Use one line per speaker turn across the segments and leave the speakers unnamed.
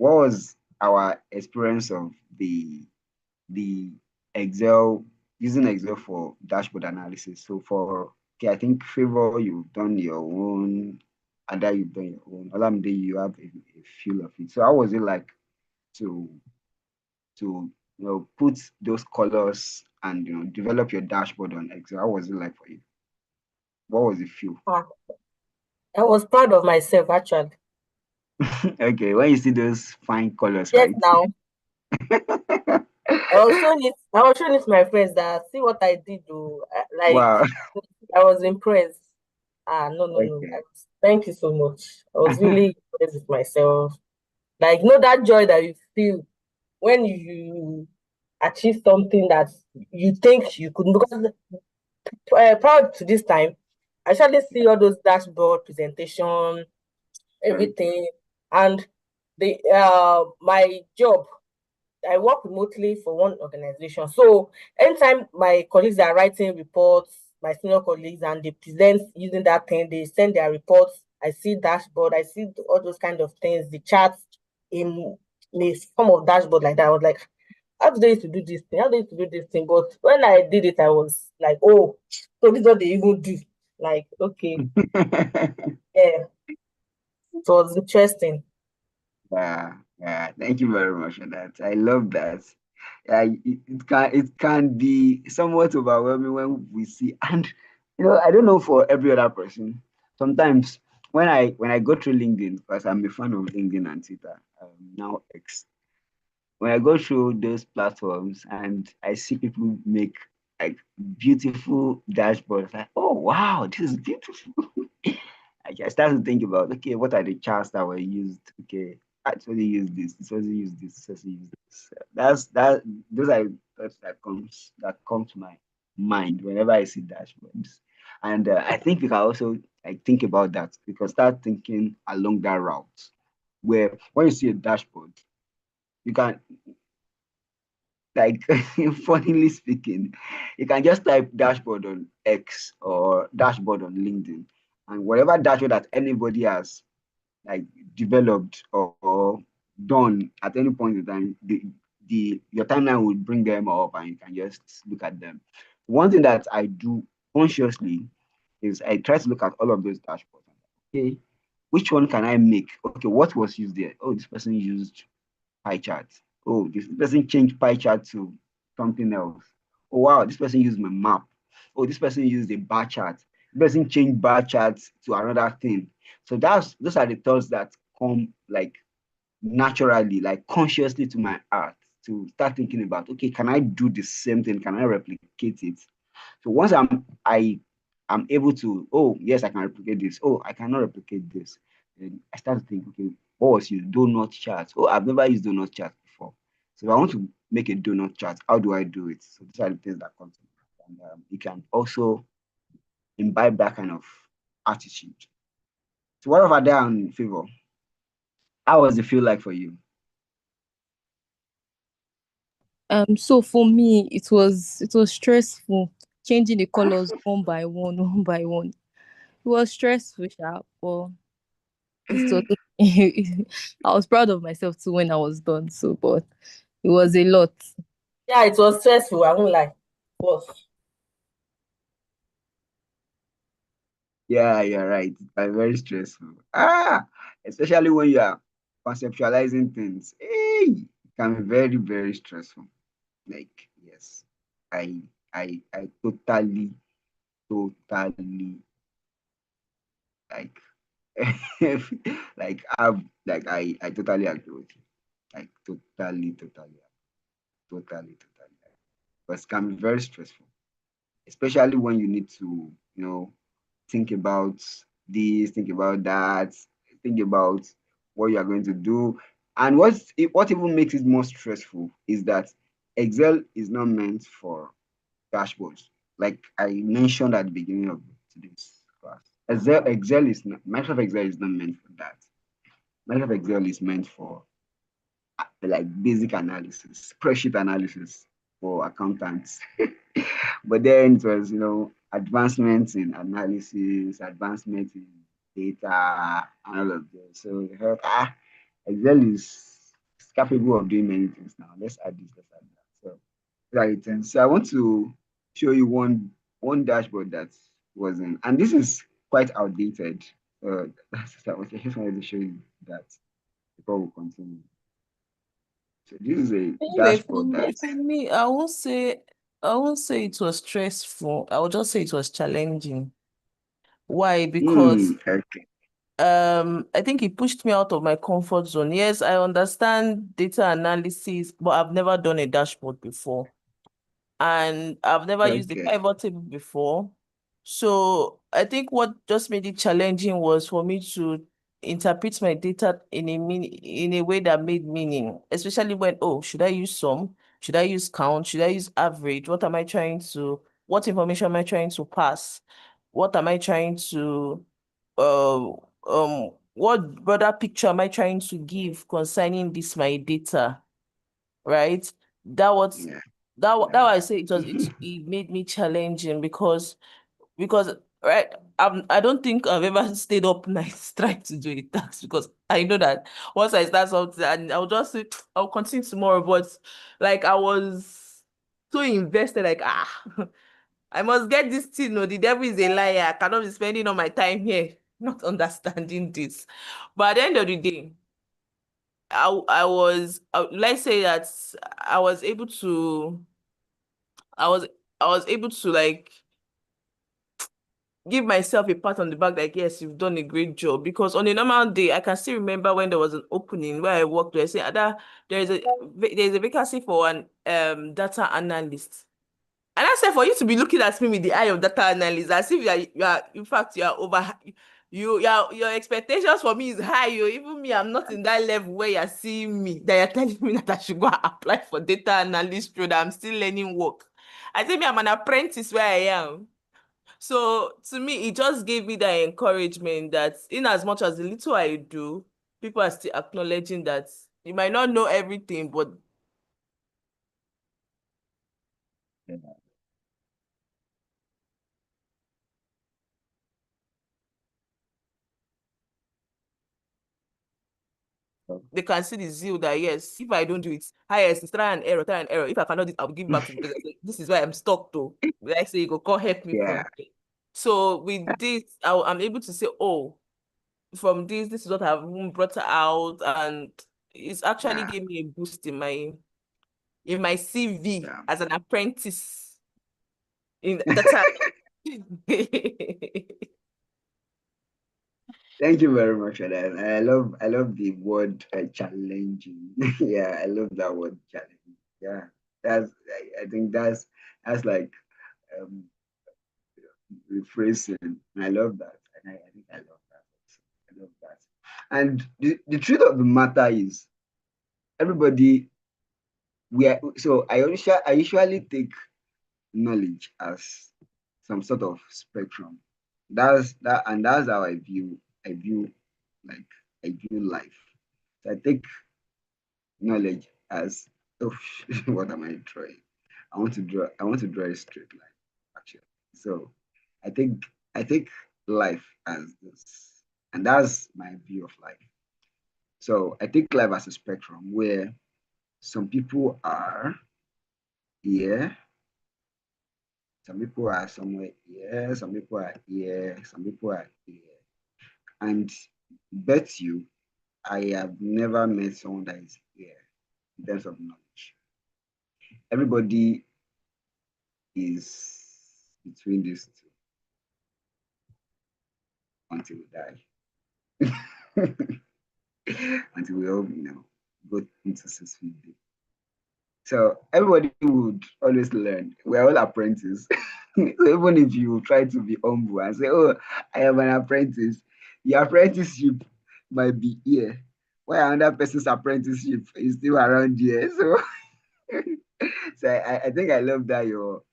what was our experience of the Excel, using Excel for dashboard analysis? So for, okay, I think Favor, you've done your own, Ada, you've done your own, Olamide, you have a feel of it. So how was it like to put those colors and develop your dashboard on Excel? How was it like for you? What was the feel?
Ah, I was proud of myself actually.
Okay, when you see those fine colors,
Yes,
right?
now I was showing it to my friends that see what I did. Do like
Wow.
I was impressed. Ah, no, no, no.
Okay.
Thank you so much. I was really impressed with myself. Like, that joy that you feel when you achieve something that you think you could. Because proud to this time, I actually see all those dashboard presentation,
Right.
everything, and the my job. I work remotely for one organization. So anytime my colleagues are writing reports, my senior colleagues, and they present using that thing, they send their reports. I see dashboard, I see all those kind of things, the charts in a form of dashboard like that. I was like, how do they used to do this thing? How do they used to do this thing? But when I did it, I was like, oh, so this is what they even do. Like, okay, yeah, it was interesting.
Yeah, yeah. Thank you very much for that. I love that. Yeah, it can be somewhat overwhelming when we see, and I don't know for every other person. Sometimes when I go through LinkedIn, because I'm a fan of LinkedIn and Twitter, now X. When I go through those platforms and I see people make like beautiful dashboards, like, oh wow, this is beautiful. I start to think about, okay, what are the charts that were used? Okay, I actually use this also use this also use this. Those are thoughts that come to my mind whenever I see dashboards. And I think we can also like think about that. We can start thinking along that route where when you see a dashboard, you can, like, funnily speaking, you can just type dashboard on X or dashboard on LinkedIn, and whatever dashboard that anybody has like developed or done at any point in time, the your timeline will bring them up and you can just look at them. One thing that I do consciously is I try to look at all of those dashboards. Okay, which one can I make? Okay, what was used there? Oh, this person used pie chart. Oh, this person changed pie chart to something else. Oh wow, this person used my map. Oh, this person used a bar chart. This person changed bar charts to another thing. So those are the thoughts that come like naturally, like consciously to my heart to start thinking about, okay, can I do the same thing? Can I replicate it? So once I'm able to, oh yes, I can replicate this. Oh, I cannot replicate this. Then I start to think, okay, what was used? Donut chart. Oh, I've never used donut chart before. So if I want to make a donut chart, how do I do it? So these are the things that come to mind. And you can also imbibe that kind of attitude. So what about that in favor? How was it feel like for you?
So for me, it was stressful changing the colors one by one, one by one. It was stressful, sha, but it was. I was proud of myself too when I was done. So, but it was a lot.
Yeah, it was stressful. I won't lie. It was.
Yeah, you're right. It's very stressful. Especially when you are conceptualizing things. Hey, it can be very, very stressful. Like, yes, I I totally, totally like I totally agree with you. Like totally, totally. But it can be very stressful, especially when you need to, think about this, think about that, think about what you are going to do. And what even makes it more stressful is that Excel is not meant for dashboards. Like I mentioned at the beginning of today's class, Excel is not, Microsoft Excel is not meant for that. Microsoft Excel is meant for like basic analysis, spreadsheet analysis for accountants. But then it was, advancements in analysis, advancements in data, and all of this. So I heard, Excel is capable of doing many things now. Let's add this, let's add that. So right. And so I want to show you one dashboard that wasn't, and this is quite outdated. I just wanted to show you that before we continue. So this is a
Anyway,
dashboard that
for me, I won't say it was stressful. I would just say it was challenging. Why? Because
okay.
I think it pushed me out of my comfort zone. Yes, I understand data analysis, but I've never done a dashboard before. And I've never used a
Okay.
pivot table before. So I think what just made it challenging was for me to interpret my data in a way that made meaning, especially when, oh, should I use sum? Should I use count? Should I use average? What information am I trying to pass? What am I trying to, uh, what broader picture am I trying to give concerning this, my data? Right? That was
Yeah.
that
Yeah.
why I say it made me challenging because right I don't think I've ever stayed up nights trying to do a task because I know that once I start something and I'll just say I'll continue tomorrow, but like I was so invested, like I must get this thing. No, the devil is a liar. I cannot be spending all my time here not understanding this. But at the end of the day, I was let's say that I was able to I was I was able to like give myself a pat on the back, like, yes, you've done a great job. Because on a normal day, I can still remember when there was an opening where I worked where I said, Ada, there's a vacancy for an data analyst. And I said, for you to be looking at me with the eye of data analyst, as if in fact, you are over, your expectations for me is high. Even me, I'm not in that level where you're seeing me, that you're telling me that I should go and apply for data analyst role, that I'm still learning work. I think me, I'm an apprentice where I am. So to me, it just gave me that encouragement that in as much as the little I do, people are still acknowledging that you might not know everything, but
Yeah. So,
they can see the zeal that yes, if I don't do it, highest is try and error, try and error. If I cannot do it, I'll give it back to the person. Like, this is why I'm stuck though. Like say, you go come help me
yeah.
from here. So with this, I'm able to say, oh, from this is what I've brought out, and it's actually
Yeah.
gave me a boost in my CV
Yeah.
as an apprentice in data.
Thank you very much for that. I love the word challenging. Yeah, I love that word challenging. Yeah, I think that's like um rephrasing. I love that, and I think I love that also. I love that. And the truth of the matter is, everybody I usually take knowledge as some sort of spectrum. That's how I view like I view life. So I take knowledge as, oh, what am I drawing? I want to draw a straight line, actually. So I think I take life as this, and that's my view of life. So I take life as a spectrum where some people are here, some people are somewhere here, some people are here, some people are here. And bet you I have never met someone that is here in terms of knowledge. Everybody is between these two until we die. Until we all, go into 6 feet deep. So everybody would always learn. We're all apprentices. So even if you try to be humble and say, oh, I am an apprentice, your apprenticeship might be here. While another person's apprenticeship is still around here. So so I think I love that your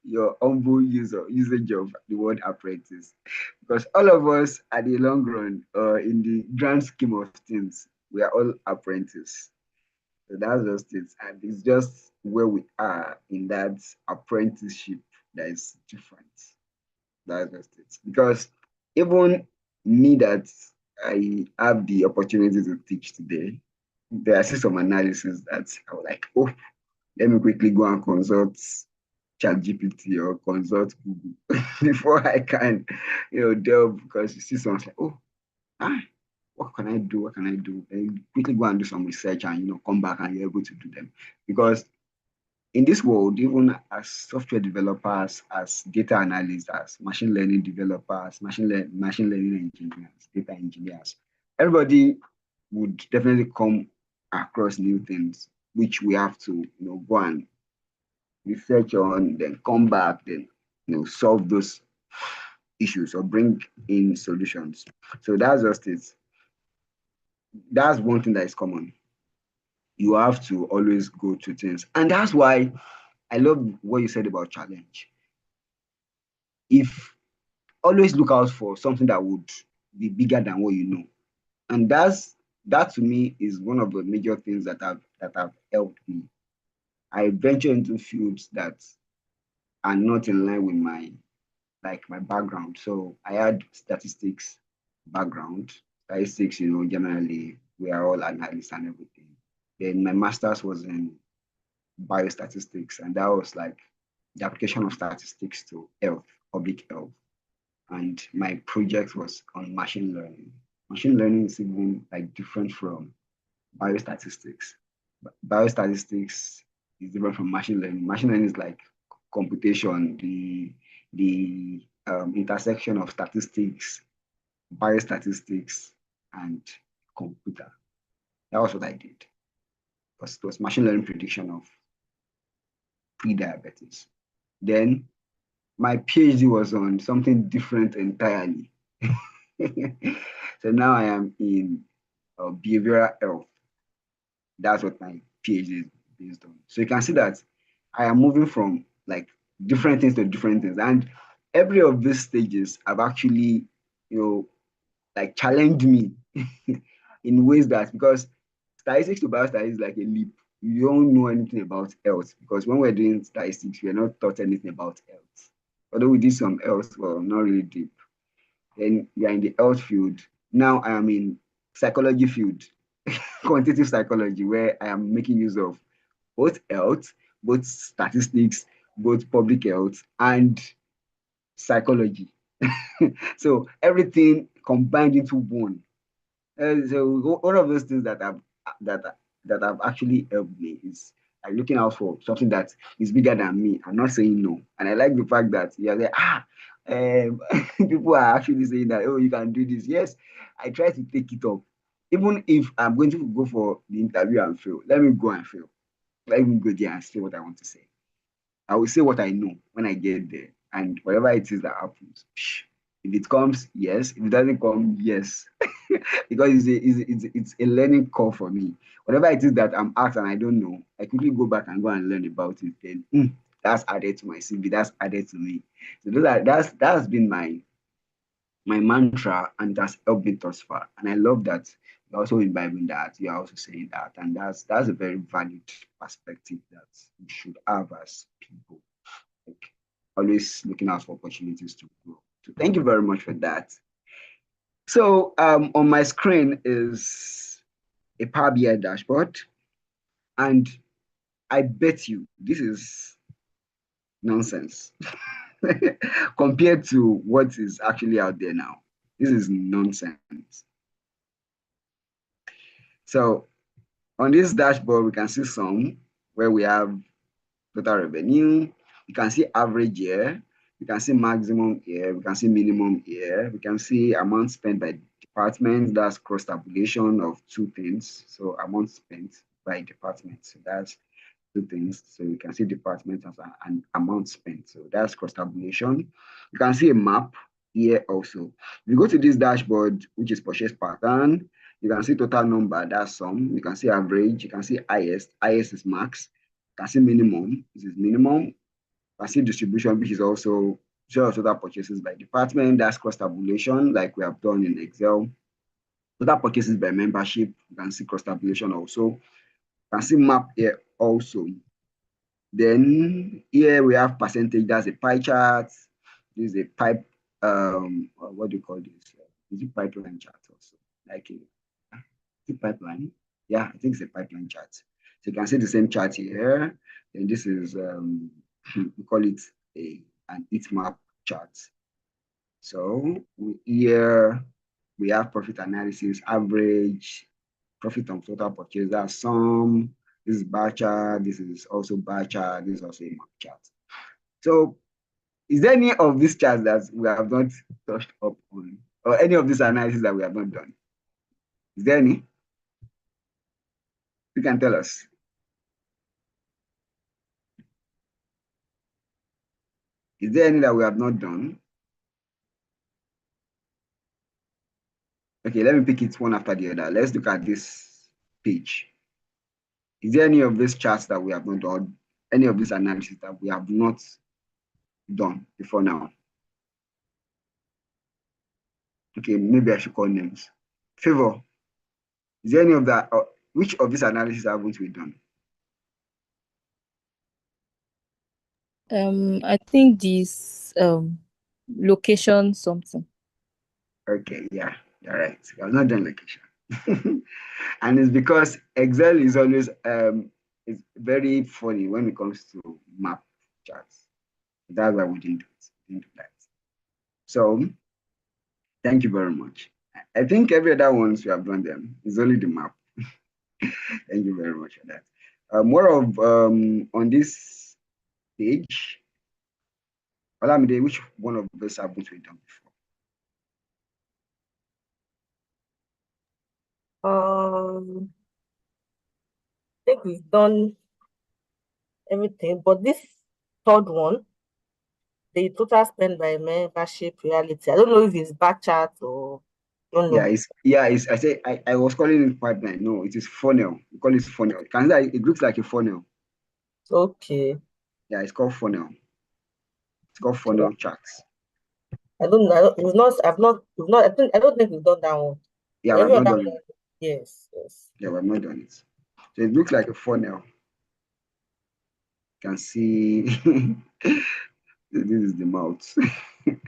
humble usage of the word apprentice. Because all of us at the long run, or in the grand scheme of things, we are all apprentices. So that's just it. And it's just where we are in that apprenticeship that is different. That's just it. Because even me that I have the opportunity to teach today, there are some analysis that I was like, oh, let me quickly go and consult ChatGPT or consult Google before I can, delve, because you see someone's like, oh, ah, what can I do? What can I do? And quickly go and do some research and come back and you're able to do them. Because in this world, even as software developers, as data analysts, as machine learning developers, machine learning engineers, data engineers, everybody would definitely come across new things, which we have to, go and research on, then come back, then, solve those issues or bring in solutions. So that's just it. That's one thing that is common. You have to always go to things. And that's why I love what you said about challenge. If always look out for something that would be bigger than what you know. And that to me is one of the major things that have helped me. I venture into fields that are not in line with my background. So I had statistics background. Statistics, generally we are all analysts and everything. Then my master's was in biostatistics, and that was like the application of statistics to health, public health. And my project was on machine learning. Machine learning is even like different from biostatistics. Biostatistics is different from machine learning. Machine learning is like computation, the intersection of statistics, biostatistics, and computer. That was what I did. It was machine learning prediction of pre-diabetes. Then my PhD was on something different entirely. So now I am in behavioral health. That's what my PhD is based on. So you can see that I am moving from like different things to different things. And every of these stages have actually, like challenged me in ways that, because statistics to biostatistics is like a leap. You don't know anything about health, because when we're doing statistics, we're not taught anything about health. Although we did some health, well, not really deep. Then you're in the health field. Now I am in psychology field, quantitative psychology, where I am making use of both health, both statistics, both public health, and psychology. So everything combined into one. So one of those things that that have actually helped me is like looking out for something that is bigger than me and not saying no. And I like the fact that you're like, people are actually saying that, oh, you can do this. Yes, I try to take it up. Even if I'm going to go for the interview and fail, let me go and fail. Let me go there and say what I want to say. I will say what I know when I get there, and whatever it is that happens, if it comes, yes. If it doesn't come, yes. Because it's a learning curve for me. Whatever it is that I'm asked and I don't know, I quickly go back and go and learn about it. Then that's added to my CV. That's added to me. So that's been my mantra, and that's helped me thus far. And I love that you're also imbibing that. You're also saying that, and that's a very valid perspective that we should have as people. Like always looking out for opportunities to grow. So thank you very much for that. So on my screen is a Power BI dashboard, and I bet you this is nonsense compared to what is actually out there now. This is nonsense. So on this dashboard, we can see some where we have total revenue. You can see average year. We can see maximum here. We can see minimum here. We can see amount spent by department. That's cross tabulation of two things. So amount spent by department. So that's two things. So you can see department as an amount spent. So that's cross tabulation. You can see a map here also. If you go to this dashboard, which is purchase pattern, you can see total number, that's sum. You can see average. You can see highest. Highest is max. You can see minimum. This is minimum. You can see distribution, which is also share of total purchases by department. That's cross tabulation, like we have done in Excel. Total purchases by membership. You can see cross tabulation also. You can see map here also. Then here we have percentage. That's a pie chart. This is a pipe. What do you call this? Is it pipeline chart also? Like a pipeline? Yeah, I think it's a pipeline chart. So you can see the same chart here. And this is we call it an heat map chart. So here we have profit analysis, average, profit on total purchase. That's sum. This is bar chart. This is also bar chart. This is also a map chart. So is there any of these charts that we have not touched up on, or any of this analysis that we have not done? Is there any? You can tell us. Is there any that we have not done? Okay, let me pick it one after the other. Let's look at this page. Is there any of these charts that we have not done, any of this analysis that we have not done before now? Okay, maybe I should call names. Favor, is there any of that, which of these analysis haven't we done?
I think this location something.
Okay, yeah, you're right. We have not done location. And it's because Excel is always it's very funny when it comes to map charts. That's why we didn't do it. We didn't do that. So thank you very much. I think every other ones we have done them. It's only the map. Thank you very much for that. More of on this page, Olamide, which one of those haven't we done before?
I think we've done everything, but this third one, the total spend by membership reality. I don't know if it's back chart or don't know.
It's I say I was calling it pipeline. No, it is funnel. We call it funnel. Can see that it looks like a funnel.
Okay.
Yeah, it's called funnel. It's called
Okay.
funnel charts.
I don't know. We've not. I've not. We've not. I don't think we've done that one.
Yeah, we
But
have
every
not
other
done it.
one, yes, yes.
Yeah, we have not done it. So it looks like a funnel. You can see this is the mouth. It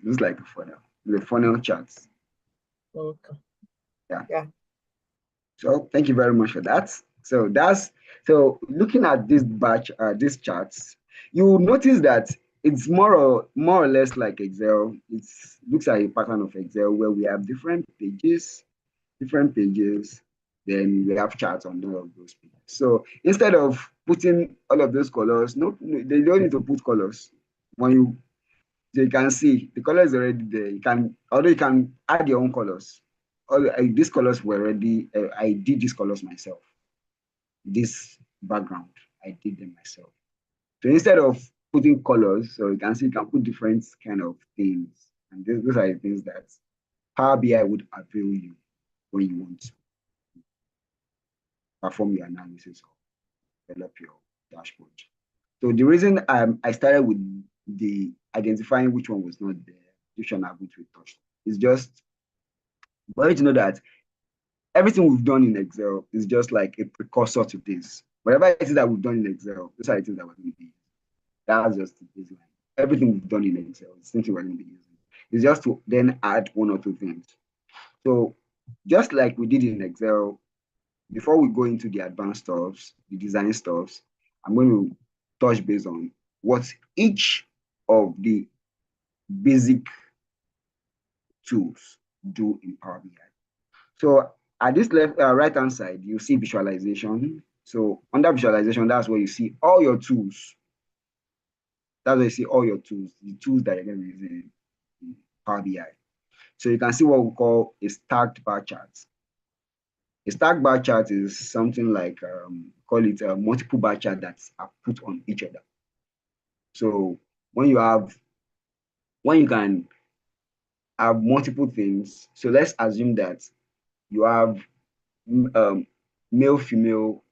looks like a funnel. The funnel charts.
Okay.
Yeah.
Yeah.
So thank you very much for that. So looking at this batch, these charts, you will notice that it's more or less like Excel. It looks like a pattern of Excel where we have different pages, then we have charts on all of those pages. So instead of putting all of those colors, no, they don't need to put colors. When you can see the color is already there. Although you can add your own colors. These colors were already, I did these colors myself. This background, I did them myself. So instead of putting colors, so you can see you can put different kind of things. And those are the things that Power BI would avail you when you want to perform your analysis or develop your dashboard. So the reason I started with the identifying which one was not there, which one haven't we touched, is just for you to know that everything we've done in Excel is just like a precursor to this. Whatever it is that we've done in Excel, those are the things that we're going to be using. That's just the baseline. Everything we've done in Excel is something we're going to be using. It's just to then add one or two things. So just like we did in Excel, before we go into the advanced stuffs, the design stuffs, I'm going to touch base on what each of the basic tools do in Power BI. So at this left, right hand side, you see visualization. So under visualization, that's where you see all your tools. That's where you see all your tools, the tools that you're going to be using in Power BI. So you can see what we call a stacked bar chart. A stacked bar chart is something like, call it a multiple bar chart that are put on each other. So when you can have multiple things, so let's assume that you have male, female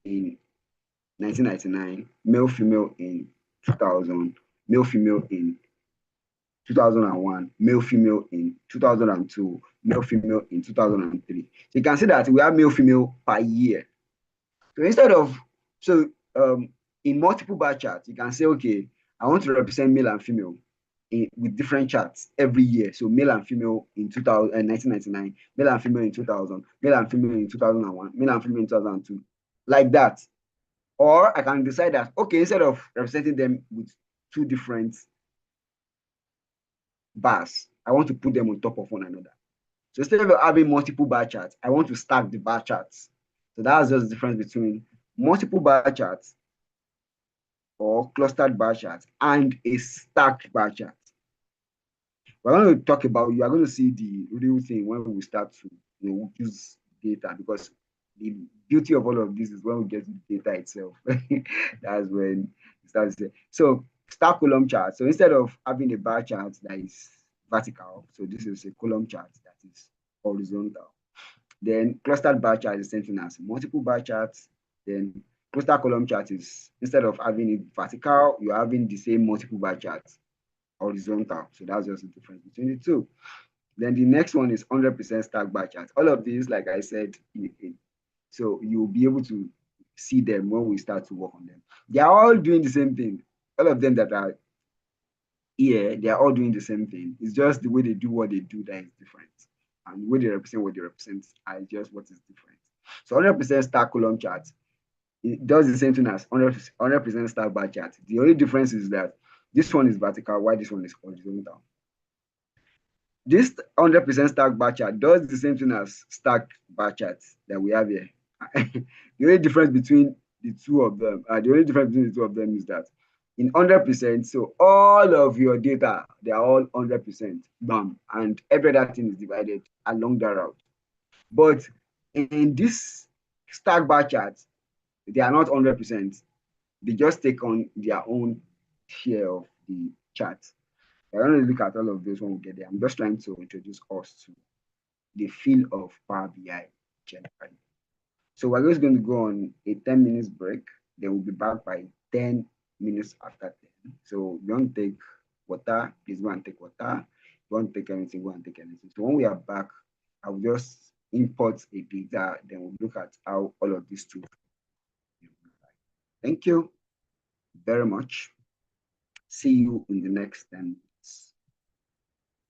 in 1999, male, female in 2000, male, female in 2001, male, female in 2002, male, female in 2003. So you can see that we have male, female per year. So instead of, so in multiple bar charts, you can say, okay, I want to represent male and female. with different charts every year. So male and female in 2000 and 1999, male and female in 2000, male and female in 2001, male and female in 2002, like that. Or I can decide that, okay, instead of representing them with two different bars, I want to put them on top of one another. So instead of having multiple bar charts, I want to stack the bar charts. So that's just the difference between multiple bar charts or clustered bar charts and a stacked bar chart. We're going to talk about, you are going to see the real thing when we start to use data, because the beauty of all of this is when we get to the data itself. That's when it starts to say. So stack column chart. So instead of having a bar chart that is vertical, so this is a column chart that is horizontal. Then clustered bar chart is the same thing as multiple bar charts. Then cluster column chart is, instead of having it vertical, you're having the same multiple bar charts horizontal. So that's just the difference between the two. Then the next one is 100% stack bar chart. All of these, like I said, so you'll be able to see them when we start to work on them. They are all doing the same thing. All of them that are here, they are all doing the same thing. It's just the way they do what they do that is different. And the way they represent what they represent are just what is different. So 100% stack column chart, it does the same thing as 100% stack bar chart. The only difference is that this one is vertical, while this one is horizontal. This 100% stack bar chart does the same thing as stack bar charts that we have here. The only difference between the two of them, is that in 100%, so all of your data, they are all 100%, bam, and every other thing is divided along that route. But in this stack bar chart, they are not 100%. They just take on their own share of the chart. I want to look at all of those when we get there. I'm just trying to introduce us to the feel of Power BI generally. So we're just going to go on a 10 minutes break. Then we'll be back by 10 minutes after 10. So you want to take water, please go and take water. You want to take anything, go and take anything. So when we are back, I'll just import a data, then we'll look at how all of these tools. Thank you very much. See you in the next 10 minutes.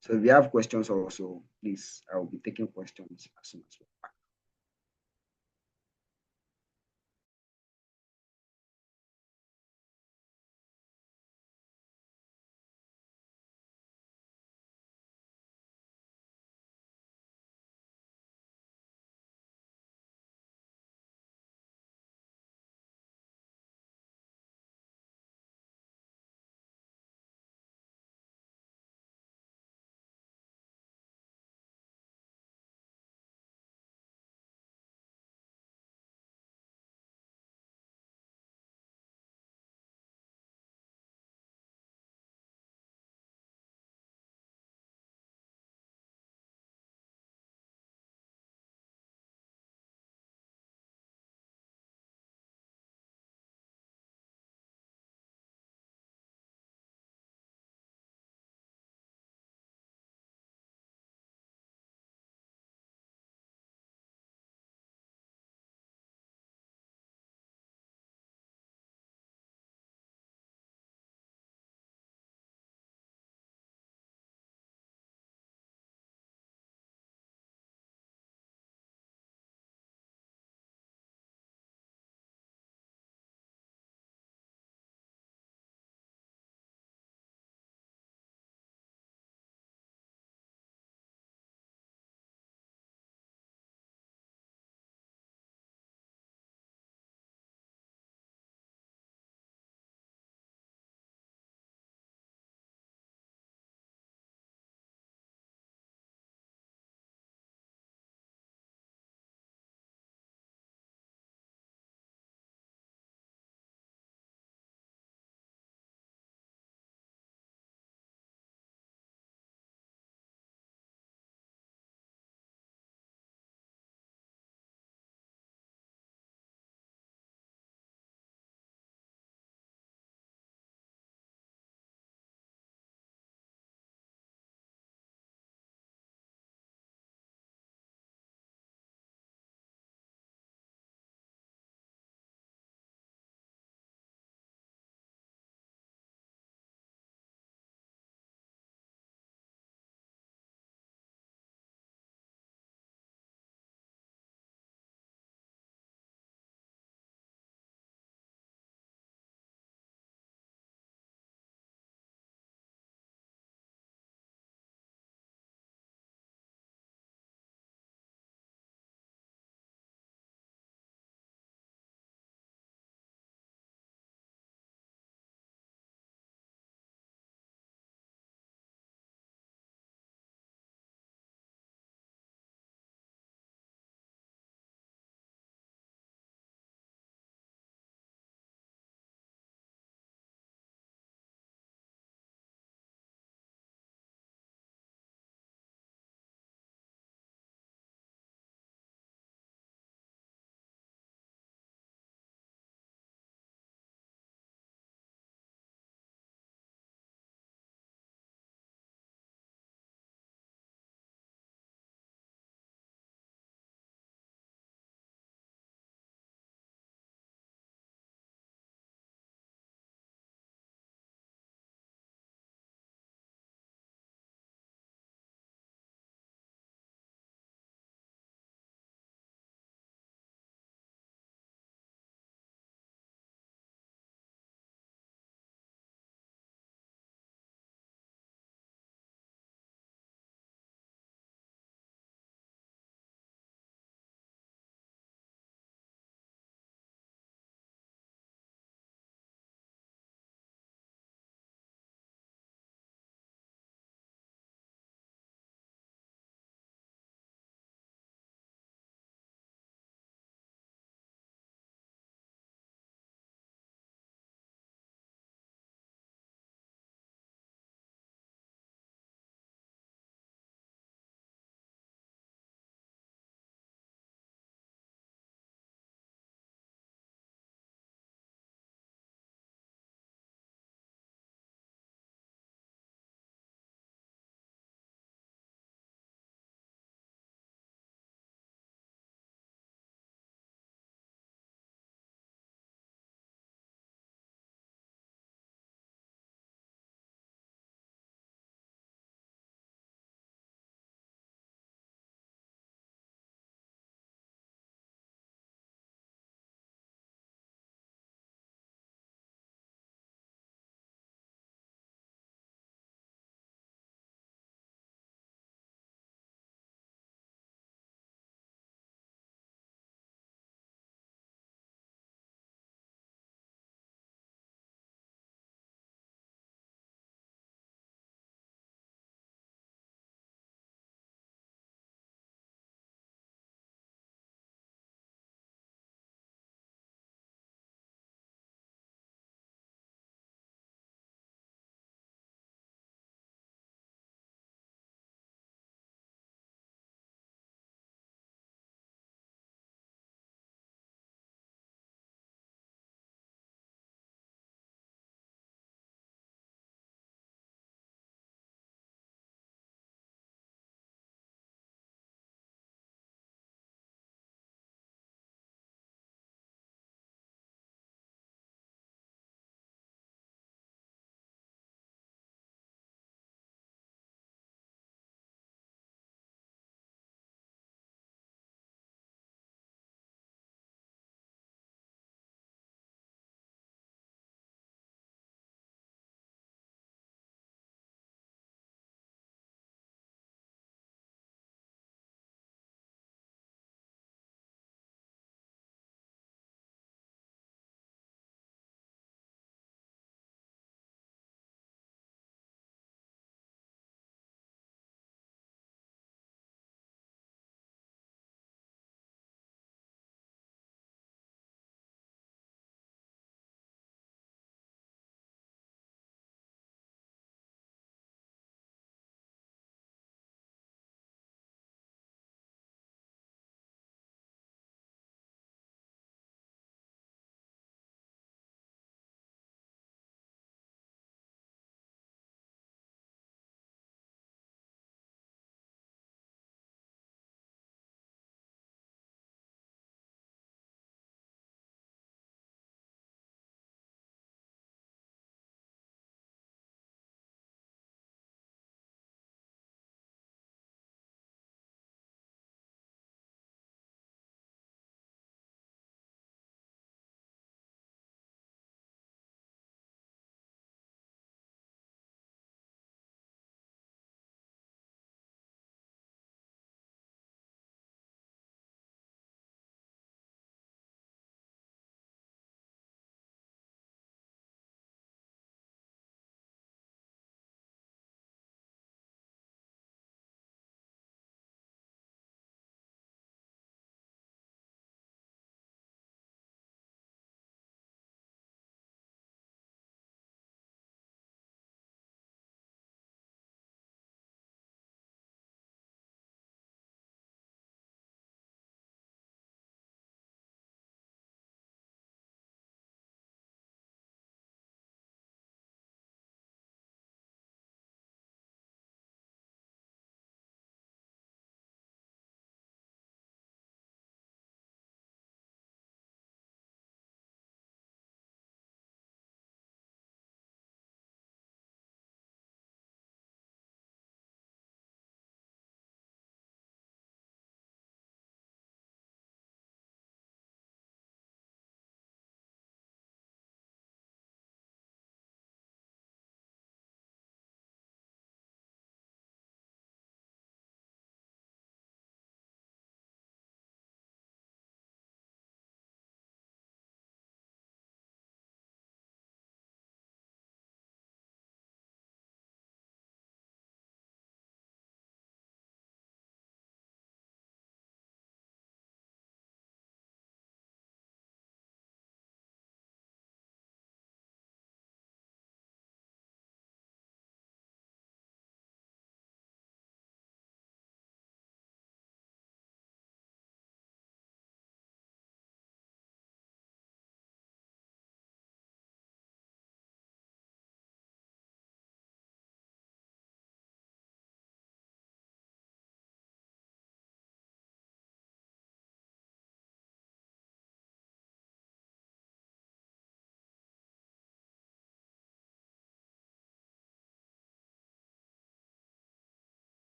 So if you have questions also, please, I will be taking questions as soon as possible.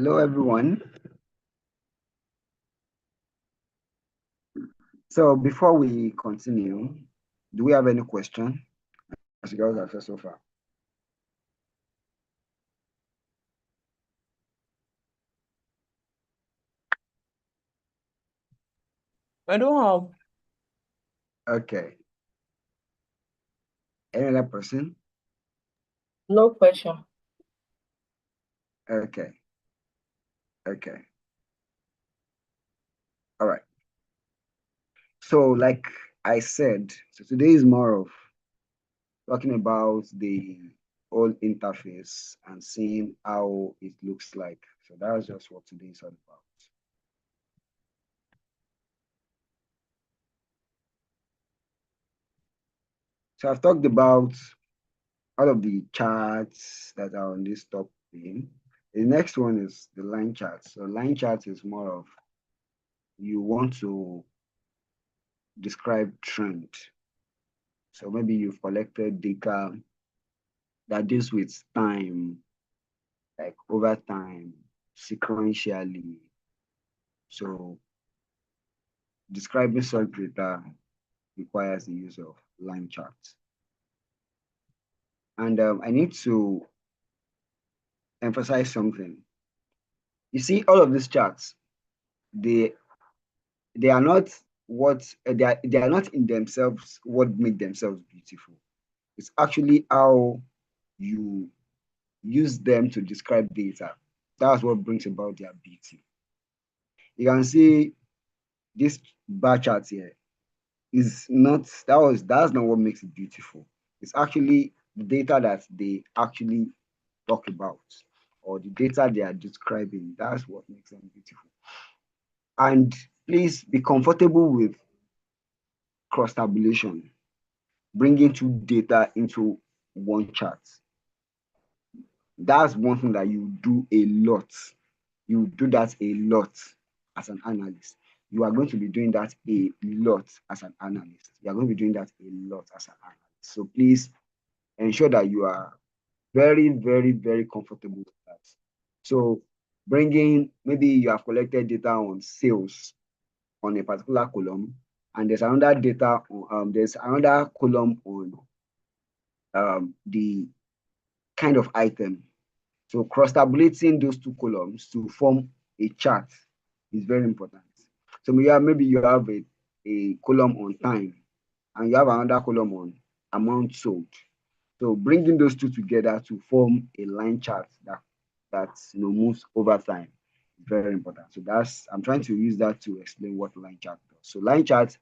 Hello, everyone. So before we continue, do we have any question as regards our first so far?
I don't have.
Okay. Any other person?
No question.
Okay. Okay. All right. So like I said, so today is more of talking about the whole interface and seeing how it looks like. So that's just what today is all about. So I've talked about all of the charts that are on this top thing. The next one is the line chart. So line chart is more of you want to describe trend. So maybe you've collected data that deals with time, like over time, sequentially. So describing such data requires the use of line charts. And I need to emphasize something. You see, all of these charts, they they are not what they are not in themselves what make themselves beautiful. It's actually how you use them to describe data. That's what brings about their beauty. You can see this bar chart here is not that's not what makes it beautiful. It's actually the data that they actually talk about or the data they are describing. That's what makes them beautiful. And please be comfortable with cross tabulation, bringing two data into one chart. That's one thing that you do a lot. You do that a lot as an analyst. You are going to be doing that a lot as an analyst. You are going to be doing that a lot as an analyst. So please ensure that you are very, very, very comfortable with that. So bringing, maybe you have collected data on sales on a particular column, and there's another data on, there's another column on the kind of item. So cross-tabulating those two columns to form a chart is very important. So maybe you have a column on time and you have another column on amount sold. So bringing those two together to form a line chart that moves over time is very important. So I'm trying to use that to explain what line chart does. So line chart,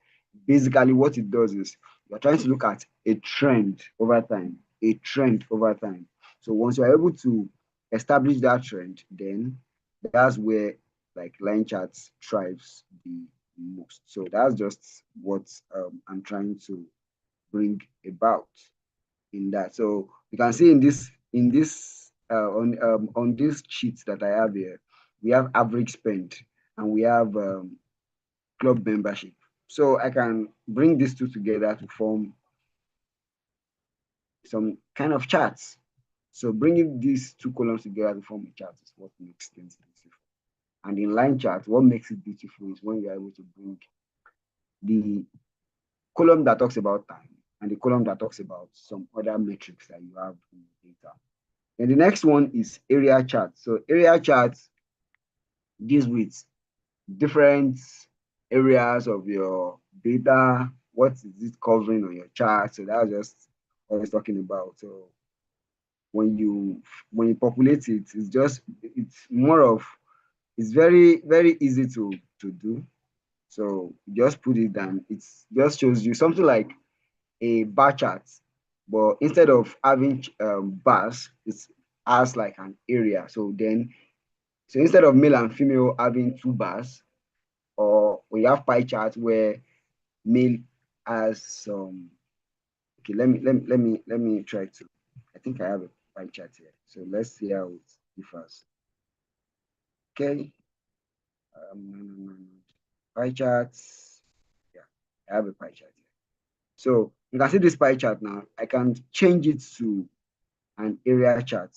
basically what it does is you're trying to look at a trend over time, a trend over time. So once you're able to establish that trend, then that's where like line charts thrives the most. So that's just what I'm trying to bring about in that. So you can see on this sheet that I have here, we have average spend and we have club membership. So I can bring these two together to form some kind of charts. So bringing these two columns together to form a chart is what makes things beautiful. And in line chart, what makes it beautiful is when you're able to bring the column that talks about time and the column that talks about some other metrics that you have in the data. And the next one is area chart. So area chart deals with different areas of your data. What is it covering on your chart? So that's just what I was talking about. So when you populate it, it's more of it's very, very easy to do. So just put it down. It just shows you something like a bar chart, but instead of having bars, it has like an area. So instead of male and female having two bars, or we have pie chart where male has some. Okay, let me try to. I think I have a pie chart here. So let's see how it differs. Okay, pie charts. Yeah, I have a pie chart here. So you can see this pie chart now. I can change it to an area chart.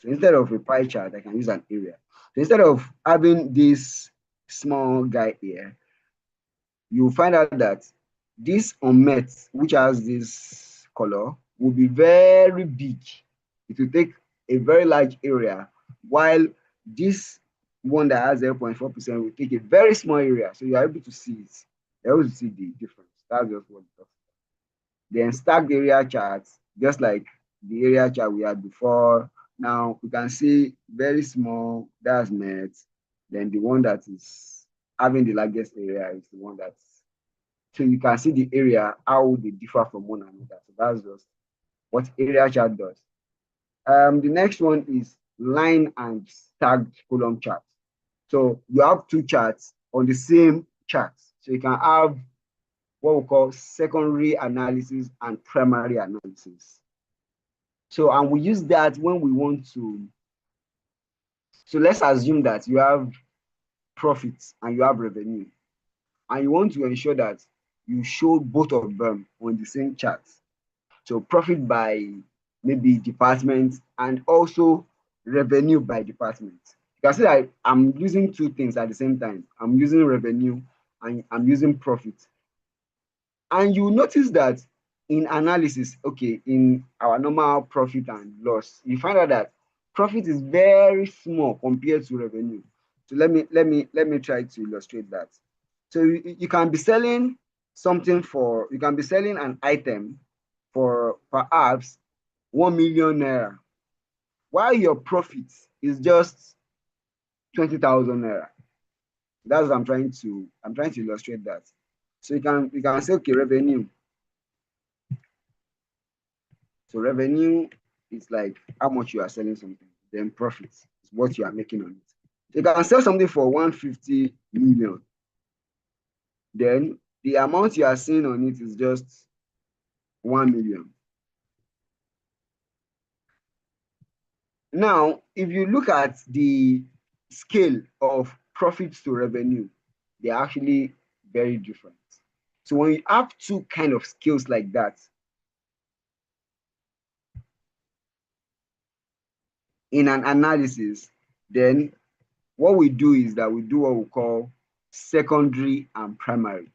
So instead of a pie chart, I can use an area. So instead of having this small guy here, you'll find out that this unmet, which has this color, will be very big. It will take a very large area, while this one that has 0.4% will take a very small area. So you are able to see it. You're able to see the difference. That's just what it does. Then stacked area charts, just like the area chart we had before. Now we can see very small, that's net. Then the one that is having the largest area is the one that's, so you can see the area, how they differ from one another. So that's just what area chart does. The next one is line and stacked column chart. So you have two charts on the same chart. So you can have what we call secondary analysis and primary analysis. So, and we use that when we want to, so let's assume that you have profits and you have revenue, and you want to ensure that you show both of them on the same chart. So profit by maybe department and also revenue by department. You can see that I'm using two things at the same time. I'm using revenue and I'm using profit. And you notice that in analysis, okay, in our normal profit and loss, you find out that profit is very small compared to revenue. So let me try to illustrate that. So you can be selling something for, you can be selling an item for perhaps 1 million naira, while your profit is just 20,000 naira. That's what I'm trying to illustrate that. So you can say, okay, revenue. So revenue is like how much you are selling something. Then profit is what you are making on it. You can sell something for 150 million. Then the amount you are seeing on it is just 1 million. Now, if you look at the scale of profits to revenue, they're actually very different. So when you have two kind of scales like that, in an analysis, then what we do is that we do what we call secondary and primary.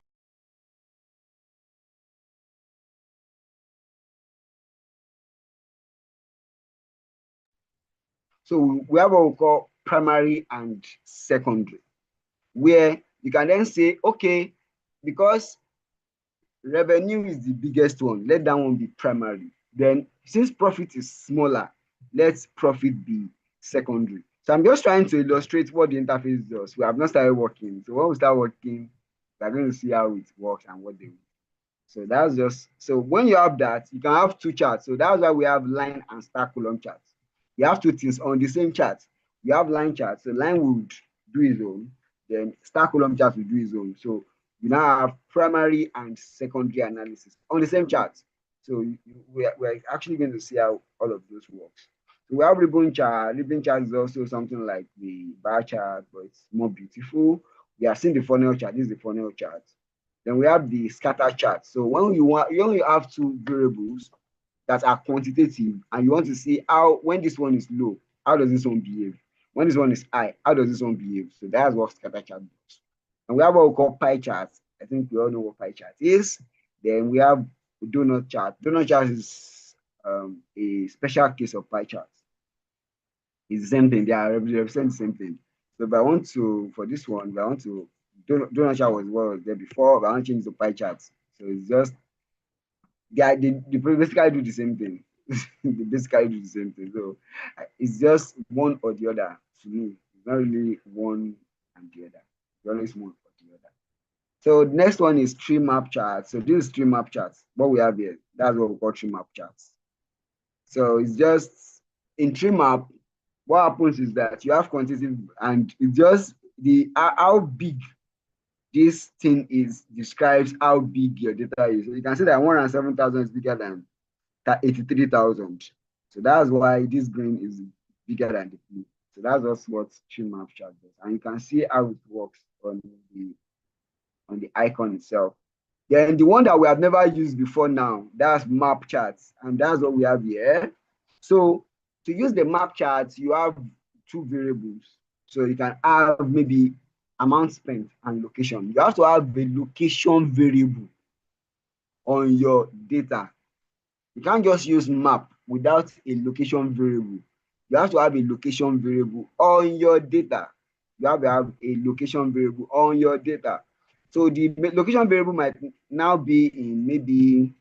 So we have what we call primary and secondary, where you can then say, okay, because revenue is the biggest one, let that one be primary. Then since profit is smaller, let profit be secondary. So I'm just trying to illustrate what the interface does. We have not started working. So when we start working, we're going to see how it works and what they do. So that's just, so when you have that, you can have two charts. So that's why we have line and star column charts. You have two things on the same chart. You have line charts. So line would do its own, then star column chart will do its own. So you now have primary and secondary analysis on the same chart. So we're actually going to see how all of those works. So we have ribbon chart. Ribbon chart is also something like the bar chart, but it's more beautiful. We are seeing the funnel chart. This is the funnel chart. Then we have the scatter chart. So when you only have two variables that are quantitative, and you want to see how, when this one is low, how does this one behave? When this one is high, how does this one behave? So that's what scatter chart does. And we have what we call pie charts. I think we all know what pie chart is. Then we have donut chart. Donut chart is a special case of pie charts. It's the same thing. They represent the same thing. So if I want to, for this one, if I want to, donut chart was what was there before, but I want to change the pie charts. So it's just, they basically do the same thing. They basically do the same thing. So it's just one or the other to me. It's not really one and the other. It's always one or the other. So the next one is tree map charts. So this is tree map charts. What we have here, that's what we call tree map charts. So it's just in tree map, what happens is that you have quantitative, and it's just the how big this thing is describes how big your data is. So you can see that 107,000 is bigger than 83,000. So that's why this green is bigger than the blue. So that's just what tree map chart does. And you can see how it works on the icon itself. Then the one that we have never used before now, that's map charts. And that's what we have here. So To use the map chart, you have two variables. So you can have maybe amount spent and location. You have to have a location variable on your data. You can't just use map without a location variable. You have to have a location variable on your data. You have to have a location variable on your data. So the location variable might now be in maybe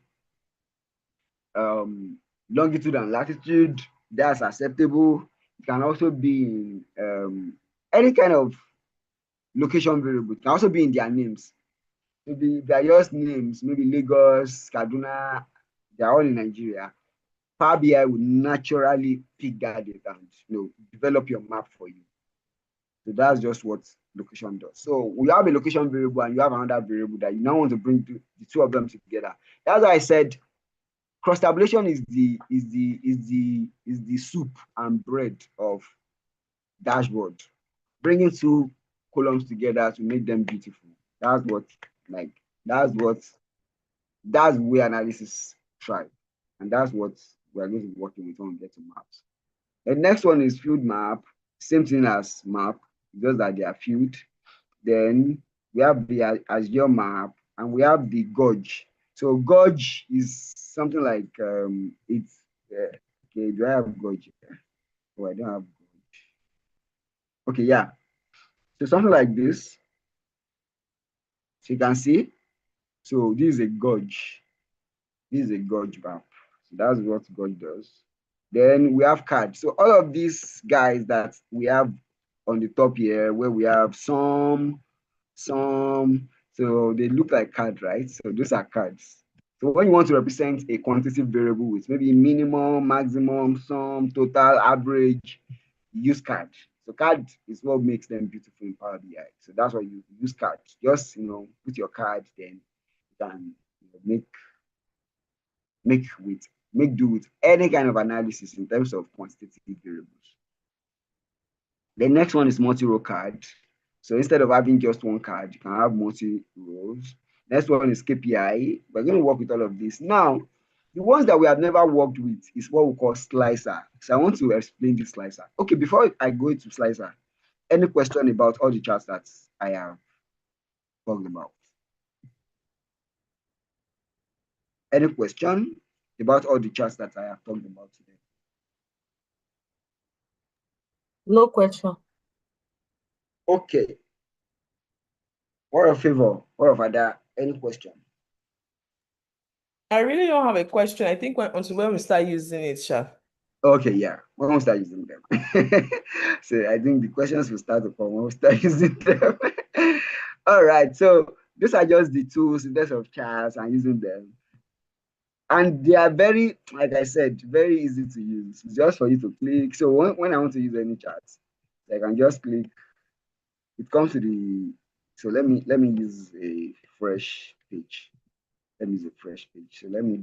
longitude and latitude. That's acceptable. It can also be in any kind of location variable. It can also be in their names. Maybe they are just names, maybe Lagos, Kaduna, they are all in Nigeria. Power BI will naturally pick that data and develop your map for you. So that's just what location does. So we have a location variable and you have another variable that you now want to bring the two of them together. That's why I said cross tabulation is the soup and bread of dashboard. Bringing two columns together to make them beautiful. That's where analysis thrive. And that's what we are going to be working with when we get to maps. The next one is field map. Same thing as map, just that they are field. Then we have the Azure map and we have the gauge. So gauge is something like it's okay. Do I have gauge? Oh, I don't have gauge. Okay, yeah. So something like this. So you can see. So this is a gauge. This is a gauge map. So that's what gauge does. Then we have card. So all of these guys that we have on the top here, where we have some, so they look like cards, right? So those are cards. So when you want to represent a quantitative variable with maybe minimum, maximum, sum, total, average, use card. So card is what makes them beautiful in Power BI. So that's why you use card. Just put your card, then you can make do with any kind of analysis in terms of quantitative variables. The next one is multi-row card. So instead of having just one card, you can have multi-rows. Next one is KPI. We're going to work with all of this. Now, the ones that we have never worked with is what we call slicer. So I want to explain the slicer. Okay, before I go into slicer, any question about all the charts that I have talked about? Any question about all the charts that I have talked about today?
No question.
Okay. What of favor? What of other? Any question?
I really don't have a question. I think until when we start using it, Sha.
Okay, yeah. When we start using them. So I think the questions will start to come when we start using them. All right. So these are just the tools in terms of charts and using them. And they are very, like I said, very easy to use. It's just for you to click. So when I want to use any charts, I can just click. It comes to the. So let me use a fresh page. Let me use a fresh page. So let me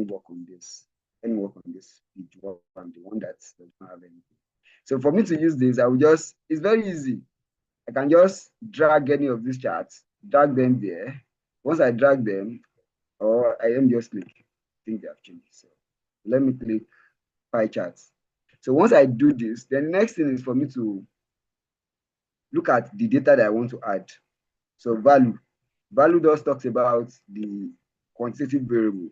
work on this. Let me work on this page one, the one that does not have anything. So for me to use this, I will just, it's very easy. I can just drag any of these charts, drag them there. Once I drag them, or I am just click, I think they have changed. So let me click pie charts. So once I do this, then the next thing is for me to look at the data that I want to add. So value. Value just talks about the quantitative variable.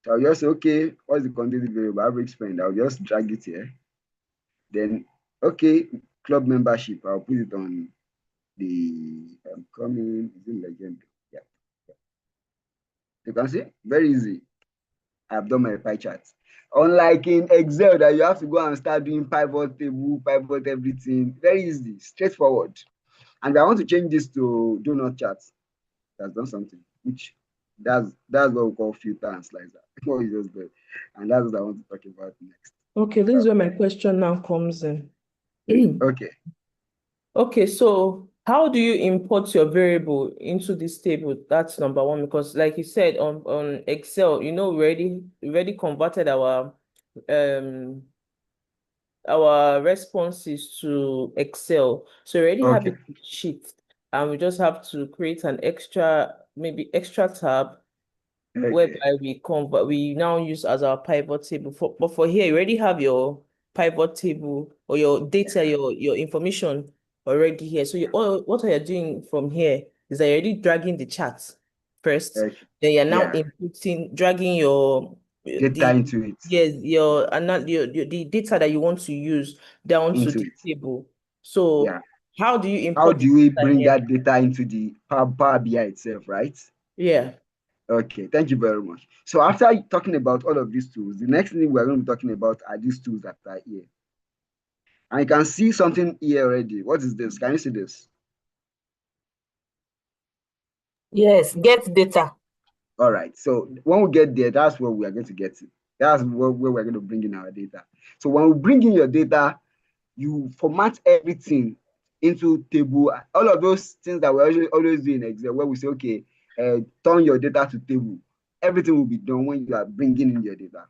So I'll just say, okay, what's the quantitative variable? Average spend. I'll just drag it here. Then, okay, club membership. I'll put it on the coming. Is it legend? Yeah. You can see, very easy. I've done my pie charts. Unlike in Excel that you have to go and start doing pivot table, pivot everything. Very easy, straightforward. And I want to change this to donut charts. That's done something, which that's what we call filter and slicer. What we just did. And that's what I want to talk about next.
Okay, this is where my question now comes in.
Okay.
Okay, so how do you import your variable into this table? That's number one, because like you said on Excel, we already converted our responses to Excel. So we already have it in sheet, and we just have to create an maybe extra tab whereby we now use as our pivot table. But for here, you already have your pivot table or your data, your information already here. So what you're doing from here is that you're already dragging the chart first.
Okay.
Then you're now
Yeah.
dragging your
Data into it.
yes, your the data that you want to use down to
Into
the
it.
table. So
Yeah.
how do you
How
import
do we
data
bring
here?
that data into the Power BI itself, right?
Yeah.
Okay, thank you very much. So after talking about all of these tools, the next thing we're going to be talking about are these tools that are here. And you can see something here already. What is this? Can you see this?
Yes, get data.
All right. So when we get there, that's where we are going to get it. That's where we're going to bring in our data. So when we bring in your data, you format everything into table. All of those things that we always do in Excel, where we say, okay, turn your data to table. Everything will be done when you are bringing in your data.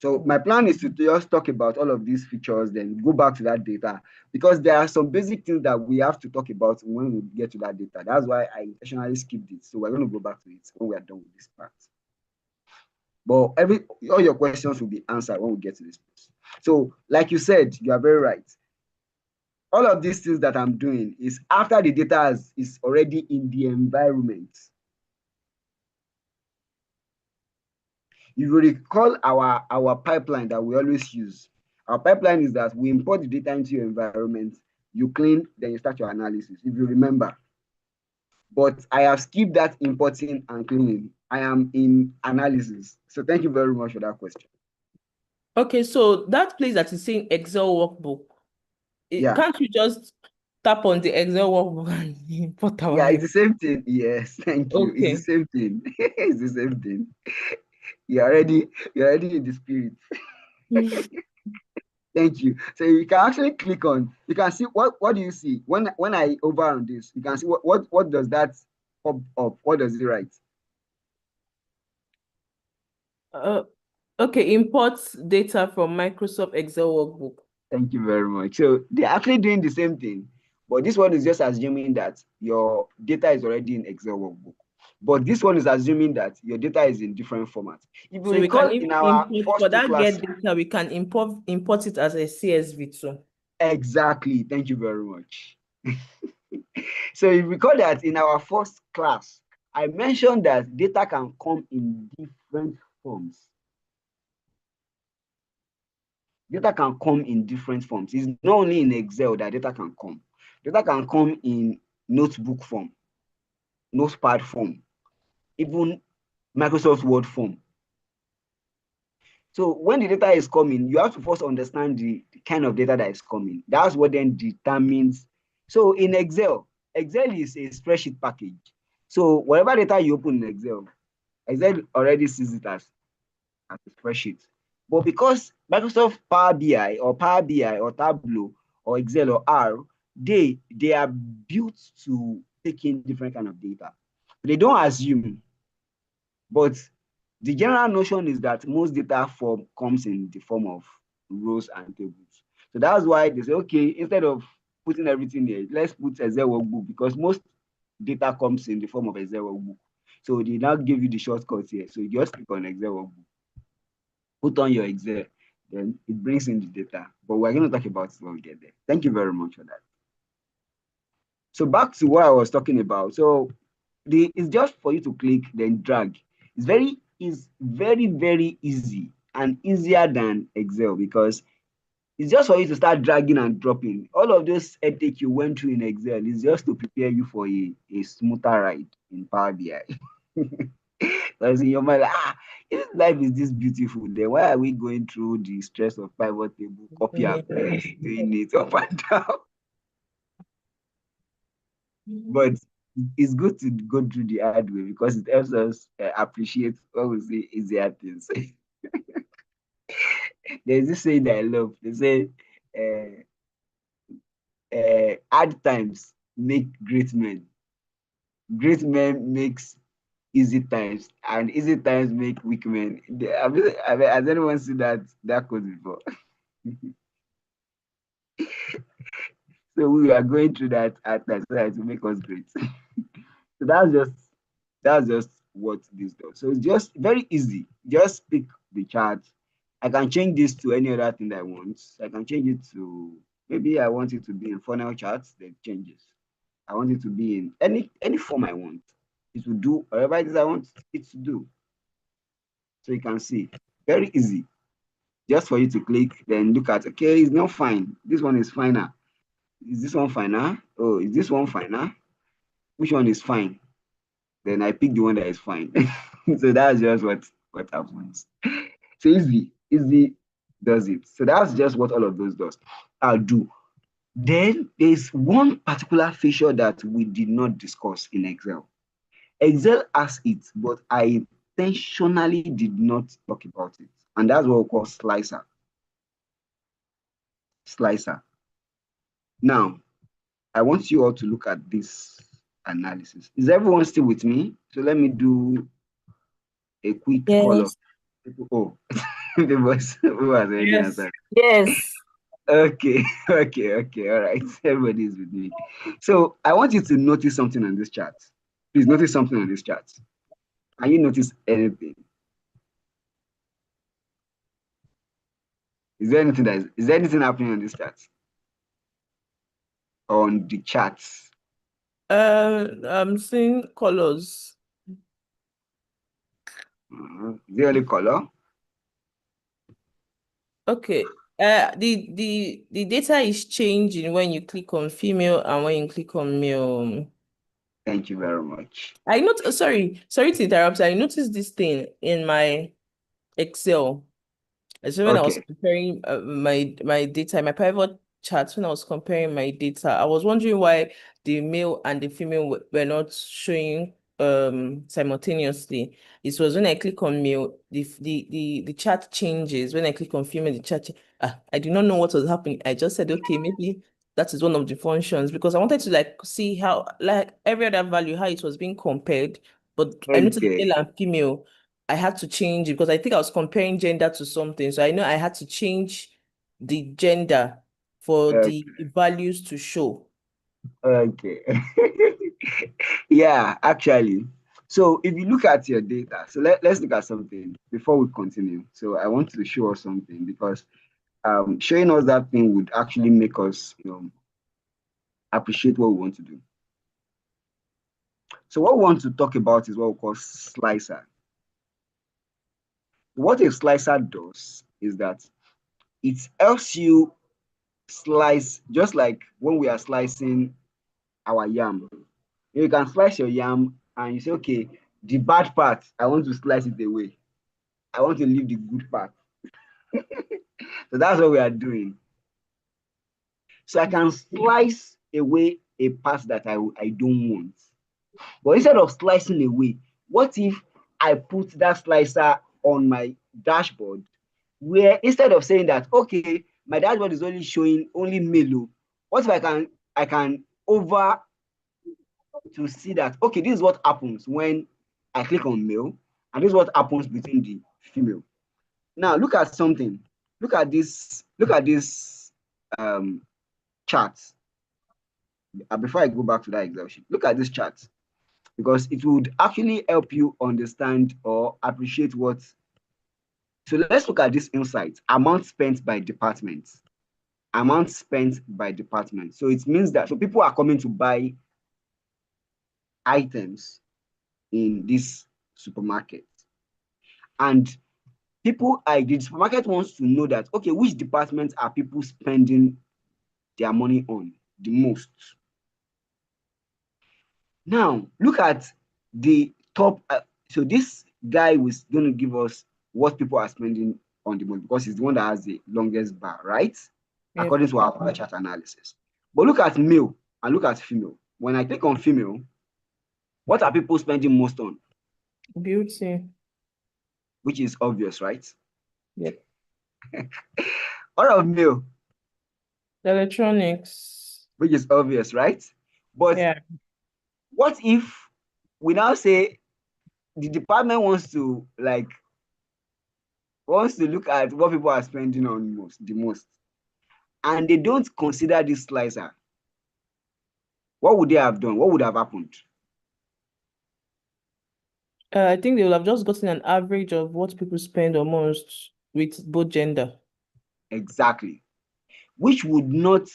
So my plan is to just talk about all of these features, then go back to that data, because there are some basic things that we have to talk about when we get to that data. That's why I intentionally skipped it. So we're going to go back to it when we are done with this part. But all your questions will be answered when we get to this place. So like you said, you are very right. All of these things that I'm doing is after the data is already in the environment. You will recall our pipeline that we always use. Our pipeline is that we import the data into your environment, you clean, then you start your analysis, if you remember. But I have skipped that importing and cleaning. I am in analysis. So thank you very much for that question.
Okay, so that place that is saying Excel workbook,
Yeah.
can't you just tap on the Excel workbook and import our
Yeah, it's the same thing. Yes, thank you. It's the
Okay.
same thing. It's the same thing. You're already in the spirit. Thank you. So you can actually click on, you can see what do you see? When I over on this, you can see what does that pop up? What does it write?
Okay, import data from Microsoft Excel workbook.
Thank you very much. So they're actually doing the same thing, but this one is just assuming that your data is already in Excel workbook. But this one is assuming that your data is in different formats. If you
So we can
recall in our
import for
first two
that get
classes,
data, we can import it as a CSV too.
exactly. Thank you very much. So you recall that in our first class, I mentioned that data can come in different forms. Data can come in different forms. It's not only in Excel that data can come. Data can come in notebook form, notepad form, even Microsoft Word form. So when the data is coming, you have to first understand the kind of data that is coming. That's what then determines. So in Excel, Excel is a spreadsheet package. So whatever data you open in Excel already sees it as a spreadsheet. But because Microsoft Power BI or Power BI or Tableau or Excel or R, they are built to take in different kind of data. They don't assume, but the general notion is that most data form comes in the form of rows and tables. So that's why they say, okay, instead of putting everything there, let's put Excel workbook, because most data comes in the form of Excel workbook. So they now give you the shortcuts here. So you just click on Excel workbook, put on your Excel, then it brings in the data. But we're going to talk about it when we get there. Thank you very much for that. So back to what I was talking about. So it's just for you to click, then drag. It's very easy and easier than Excel, because it's just for you to start dragging and dropping. All of those headache you went through in Excel is just to prepare you for a smoother ride in Power BI. Because in your mind, if life is this beautiful, then why are we going through the stress of pivot table, copy and paste, doing it up and down? But it's good to go through the hard way, because it helps us appreciate what we say easier things. There's this saying that I love. They say, hard times make great men. Great men makes easy times, and easy times make weak men. Has anyone seen that quote before? So we are going through that at times so that it will make us great. So that's just what this does. So it's just very easy. Just pick the chart, I can change this to any other thing that I want. I can change it to, maybe I want it to be in funnel charts, then it changes. I want it to be in any form I want. It will do whatever it is I want it to do. So you can see, very easy. Just for you to click, then look at, okay, it's not fine. This one is finer. Is this one finer? Oh, is this one finer? Which one is fine? Then I pick the one that is fine. So that's just what happens. So easy does it. So that's just what all of those does. I'll do. Then there's one particular feature that we did not discuss in Excel. Excel has it, but I intentionally did not talk about it. And that's what we call slicer. Slicer. Now, I want you all to look at this analysis. Is everyone still with me? So let me do a quick call of
Yes.
people. Oh, the voice who has already
Yes.
answered.
Yes.
Okay, okay, all right. Everybody is with me. So I want you to notice something on this chart. Please notice something on this chart. Can you notice anything? Is there anything happening on this chart? On the charts?
I'm seeing colors.
Is there any color?
Okay. The data is changing when you click on female and when you click on male.
Thank you very much.
I not sorry to interrupt. I noticed this thing in my Excel. So when I was
Okay,
comparing my data, my private chats, when I was comparing my data, I was wondering why the male and the female were not showing simultaneously. It was when I click on male, the chat changes. When I click on female, the chat I did not know what was happening. I just said, okay, maybe that is one of the functions because I wanted to like see how like every other value how it was being compared. But I noticed
okay,
male and female I had to change it because I think I was comparing gender to something. So I know I had to change the gender for
okay,
the values to show.
okay. Yeah, actually. So if you look at your data, so let's look at something before we continue. So I want to show us something because showing us that thing would actually make us appreciate what we want to do. So what we want to talk about is what we call slicer. What a slicer does is that it helps you slice, just like when we are slicing our yam. You can slice your yam and you say, okay, the bad part, I want to slice it away. I want to leave the good part. So that's what we are doing. So I can slice away a part that I don't want. But instead of slicing away, what if I put that slicer on my dashboard where instead of saying that, okay, my dashboard is only showing only male, what if I can over to see that, okay, this is what happens when I click on male, and this is what happens between the female. Now look at something. Look at this chart. Before I go back to that Excel sheet, look at this chart because it would actually help you understand or appreciate what. So let's look at this insight: amount spent by department. Amount spent by department. So it means that people are coming to buy items in this supermarket, and the supermarket wants to know that, okay, which departments are people spending their money on the most. Now look at the top. So this guy was going to give us what people are spending on the most because he's the one that has the longest bar, right?
Yep.
According to our pie chart analysis. But look at male and look at female. When I click on female, what are people spending most on?
Beauty.
Which is obvious, right?
Yep.
Or of male,
Electronics.
which is obvious, right? But
Yeah.
what if we now say the department wants to look at what people are spending on the most, and they don't consider this slicer? What would they have done? What would have happened?
I think they will have just gotten an average of what people spend almost. with both gender.
Exactly. Which would not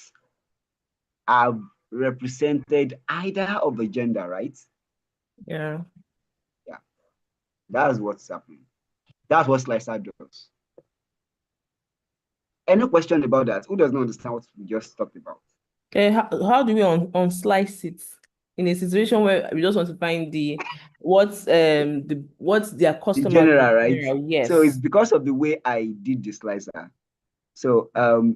have represented either of the gender, right?
Yeah.
Yeah, that's what's happening. That's what slicer does. Any question about that? Who does not understand what we just talked about?
Okay, how do we unslice it in a situation where we just want to find what's their
The
customers in
general, right?
general?
So it's
Yes.
because of the way I did the slicer. So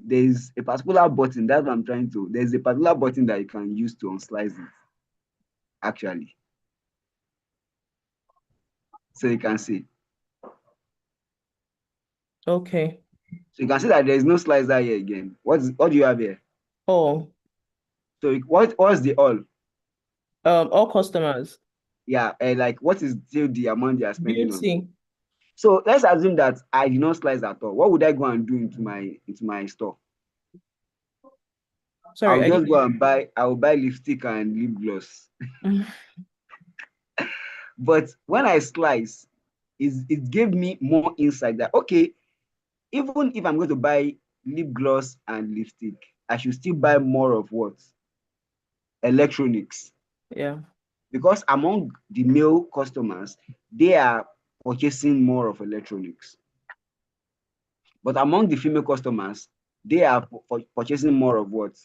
there's a particular button. That's what I'm trying to. There's a particular button that you can use to unslice it, actually. So you can see.
Okay.
So you can see that there is no slicer here again. What do you have here?
Oh,
So what's the all?
all customers.
Yeah, like what is still the amount they are spending on?
Beauty.
So let's assume that I did not slice at all. What would I go and do into my store?
Sorry,
I'll
I
just go
didn't.
and buy. I will buy lipstick and lip gloss. But when I slice, it gave me more insight that okay, even if I'm going to buy lip gloss and lipstick, I should still buy more of what? Electronics.
Yeah.
Because among the male customers, they are purchasing more of electronics. But among the female customers, they are purchasing more of what?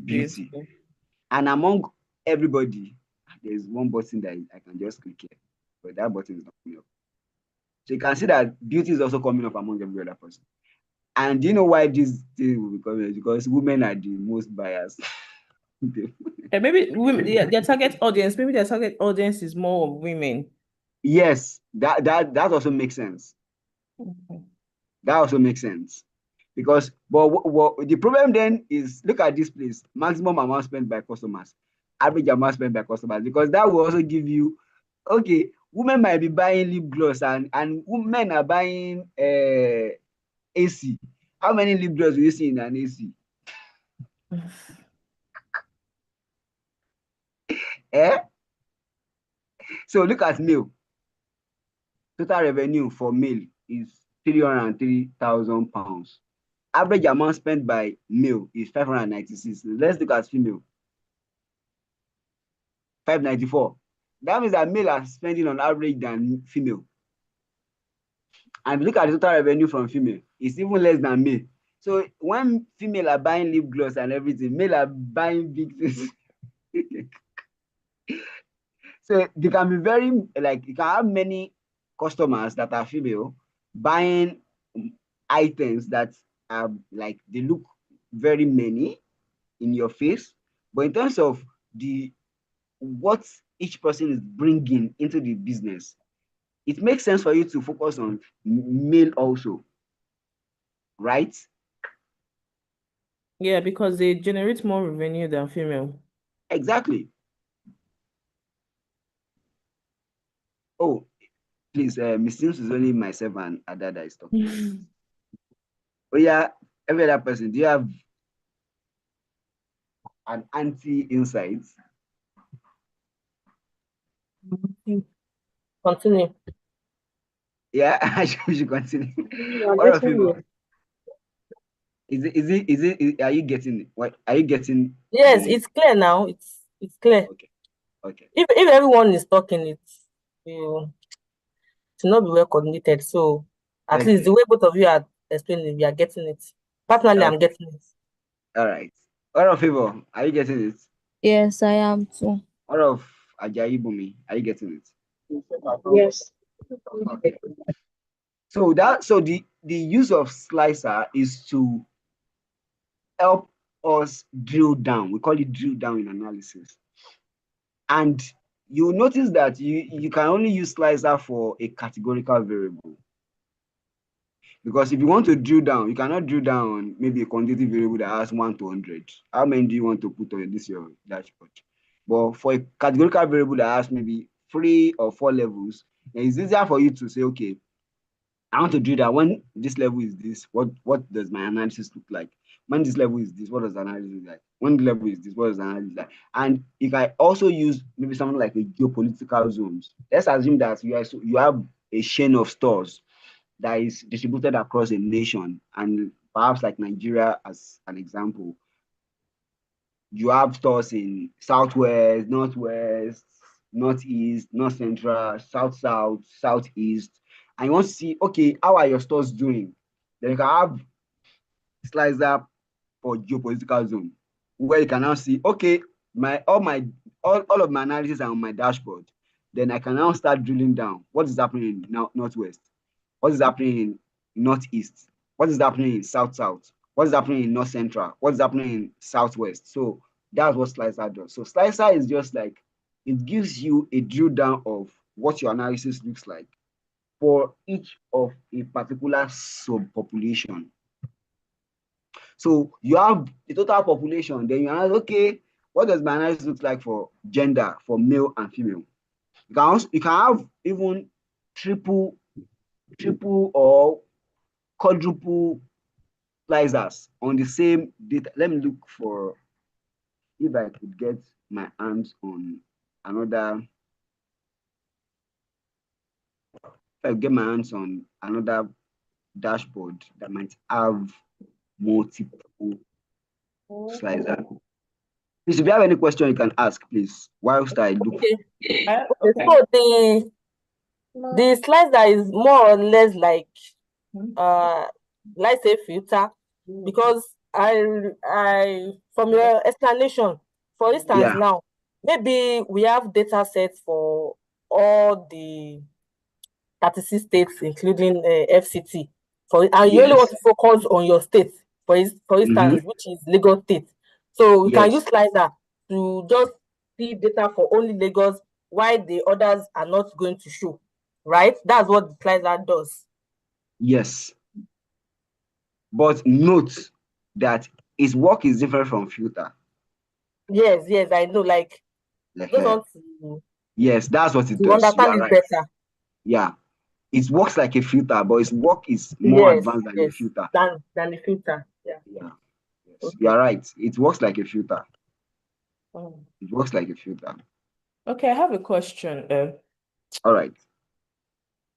Beauty.
Beauty.
And among everybody, there's one button that I can just click here, but that button is not coming up. So you can see that beauty is also coming up among every other person. And do you know why this thing will be coming? Because women are the most biased.
Yeah, maybe women, their target audience, maybe their target audience is more of women.
Yes, that also makes sense.
Okay.
That also makes sense. Because but what the problem then is, look at this place, maximum amount spent by customers, average amount spent by customers, because that will also give you, okay, women might be buying lip gloss and women are buying AC. How many lip gloss do you see in an AC? Eh? So look at male. Total revenue for male is 303,000 pounds. Average amount spent by male is 596. Let's look at female. 594. That means that male are spending on average than female. And look at the total revenue from female, it's even less than male. So when female are buying lip gloss and everything, male are buying big things. So they can be very, like, you can have many customers that are female buying items that are like, they look very many in your face, but in terms of the what each person is bringing into the business, it makes sense for you to focus on male also, right?
Yeah, because they generate more revenue than female.
Exactly. Oh, please, Miss Sims is only myself and Ada that is talking. Oh yeah, every other person, do you have an anti-insight?
Continue.
Yeah, we should continue.
I'm
What of
listening
you?
you.
Are you getting it? What are you getting?
Yes,
The
it's clear now. It's clear.
okay, okay,
If everyone is talking, will to not be well coordinated. So at least the
okay,
way both of you are explaining, we are getting it. Personally, I'm
okay.
getting it.
All right. What of favor? Are you getting it?
Yes, I am too.
What of Ajayi Bumi? Are you getting it?
Yes.
Okay. So the use of slicer is to help us drill down. We call it drill down in analysis. And you notice that you can only use slicer for a categorical variable. Because if you want to drill down, you cannot drill down on maybe a quantitative variable that has 1 to 100. How many do you want to put on this your dashboard? But for a categorical variable that has maybe 3 or 4 levels, then it's easier for you to say, okay, I want to do that. When this level is this, what does my analysis look like? When this level is this, what does the analysis look like? When the level is this, what does the analysis look like? And you can also use maybe something like a geopolitical zones. Let's assume that you have a chain of stores that is distributed across a nation, and perhaps like Nigeria as an example, you have stores in southwest, northwest, northeast, north central, south, southeast, and you want to see, okay, how are your stores doing? Then you can have slicer for geopolitical zone, where you can now see, okay, all of my analysis are on my dashboard. Then I can now start drilling down. What is happening in now northwest? What is happening in northeast? What is happening in south? What is happening in north central? What is happening in southwest? So that's what slicer does. So slicer is just like, it gives you a drill down of what your analysis looks like for each of a particular subpopulation. So you have the total population, then you analyze, okay, what does my analysis look like for gender, for male and female? You can have even triple or quadruple slicers on the same data. Let me look for, if I could get my hands on another, dashboard that might have multiple slicers. Please, if you have any question, you can ask, please, whilst I look.
Okay.
Okay.
So the slicer is more or less like let's say filter, because I from your explanation, for instance,
Yeah,
now maybe we have data sets for all the 36 states, including FCT, and you only want
yes.
to focus on your state, for instance, which is Lagos State. So you can use
Yes.
slicer to just see data for only Lagos, while the others are not going to show, right? That's what the slicer does.
Yes. But note that its work is different from filter.
Yes, I know. Like, just want
Yes, that's what it
to
does. You
understand
are
it
right.
better.
Yeah. It works like a filter, but its work is more
Yes,
advanced than a filter.
than the filter. Yeah.
Yeah. Yes. You
Okay.
are right. It works like a filter.
Oh.
It works like a filter.
Okay, I have a question.
All right.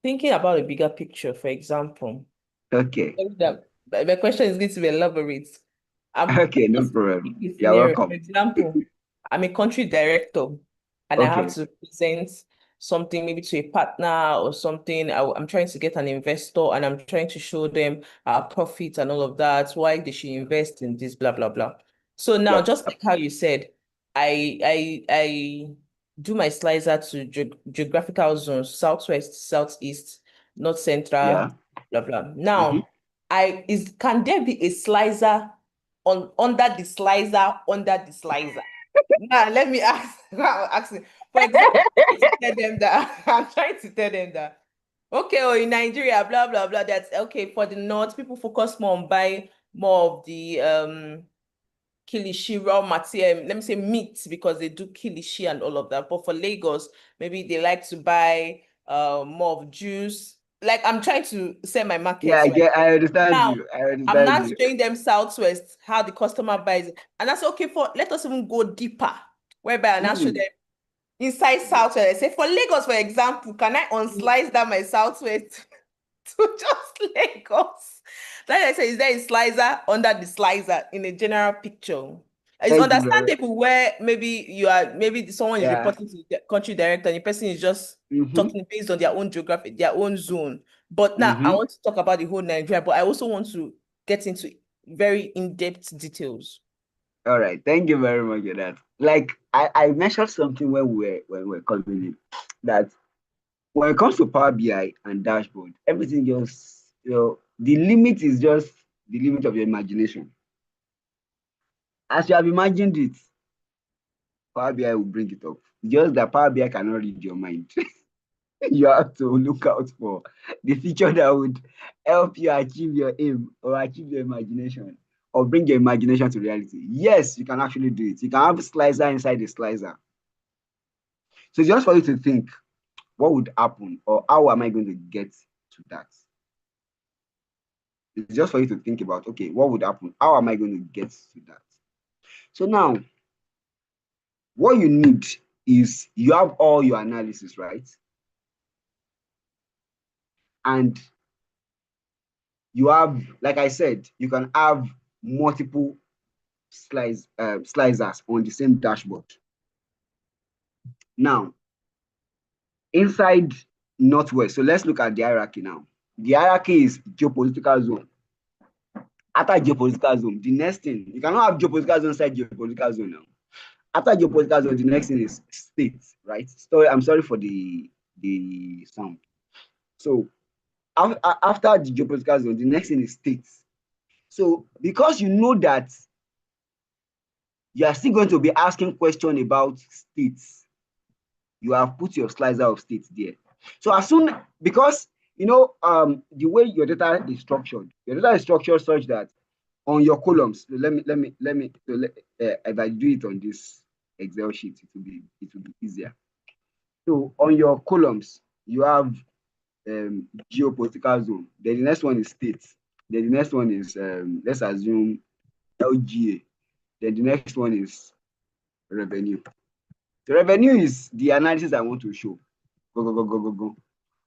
Thinking about a bigger picture, for example,
Okay.
my question is going to be elaborate.
Okay, no
Just
problem.
pick a
You're
scenario. For
welcome.
example, I'm a country director and I have
Okay.
to present something maybe to a partner or something. I'm trying to get an investor and I'm trying to show them our profit and all of that, why they should invest in this, blah, blah, blah. So now,
Yeah.
just like how you said, I do my slicer to geographical zones, southwest, southeast, north central,
Yeah.
blah, blah. Now, can there be a slicer under the slicer under the slicer? Now let me ask. For example, I'm trying to tell them that I'm trying to tell them that, okay, oh, in Nigeria, blah blah blah. That's okay for the north. People focus more on buying more of the kilishi raw material. Let me say meat, because they do kilishi and all of that. But for Lagos, maybe they like to buy more of juice. Like, I'm trying to sell my
Yeah,
markets, right?
I understand
Now,
you. I
I'm
understand
not
you.
showing them Southwest, how the customer buys it. And that's okay for, let us even go deeper, whereby I now show them inside Southwest. I say, for Lagos, for example, can I unslice that my Southwest to just Lagos? Like I say, is there a slicer under the slicer in a general picture? It's
Thank you very
understandable where maybe someone is
Yeah.
reporting to the country director and the person is just
Mm-hmm.
talking based on their own geography, their own zone. But now I
Mm-hmm.
want to talk about the whole Nigeria, but I also want to get into very in-depth details.
All right. Thank you very much for that. Like I mentioned something when we were coming in, that when it comes to Power BI and dashboard, everything just, the limit is just the limit of your imagination. As you have imagined it, Power BI will bring it up. Just that Power BI cannot read your mind. You have to look out for the feature that would help you achieve your aim or achieve your imagination or bring your imagination to reality. Yes, you can actually do it. You can have a slicer inside the slicer. So just for you to think, what would happen or how am I going to get to that? It's just for you to think about, okay, what would happen? How am I going to get to that? So now, what you need is you have all your analysis, right? And you have, like I said, you can have multiple slicers on the same dashboard. Now, inside Northwest, so let's look at the hierarchy now. The hierarchy is geopolitical zone. After geopolitical zone, the next thing, you cannot have geopolitical zone inside geopolitical zone now. After geopolitical zone, the next thing is state, right? So I'm sorry for the sound. So after the geopolitical zone, the next thing is states. So because you know that you are still going to be asking questions about states, you have put your slicer of states there. So as soon, because the way your data is structured, your data is structured such that on your columns, if I do it on this Excel sheet, it will be easier. So on your columns, you have geopolitical zone. Then the next one is states. Then the next one is let's assume LGA. Then the next one is revenue. The revenue is the analysis I want to show. Go.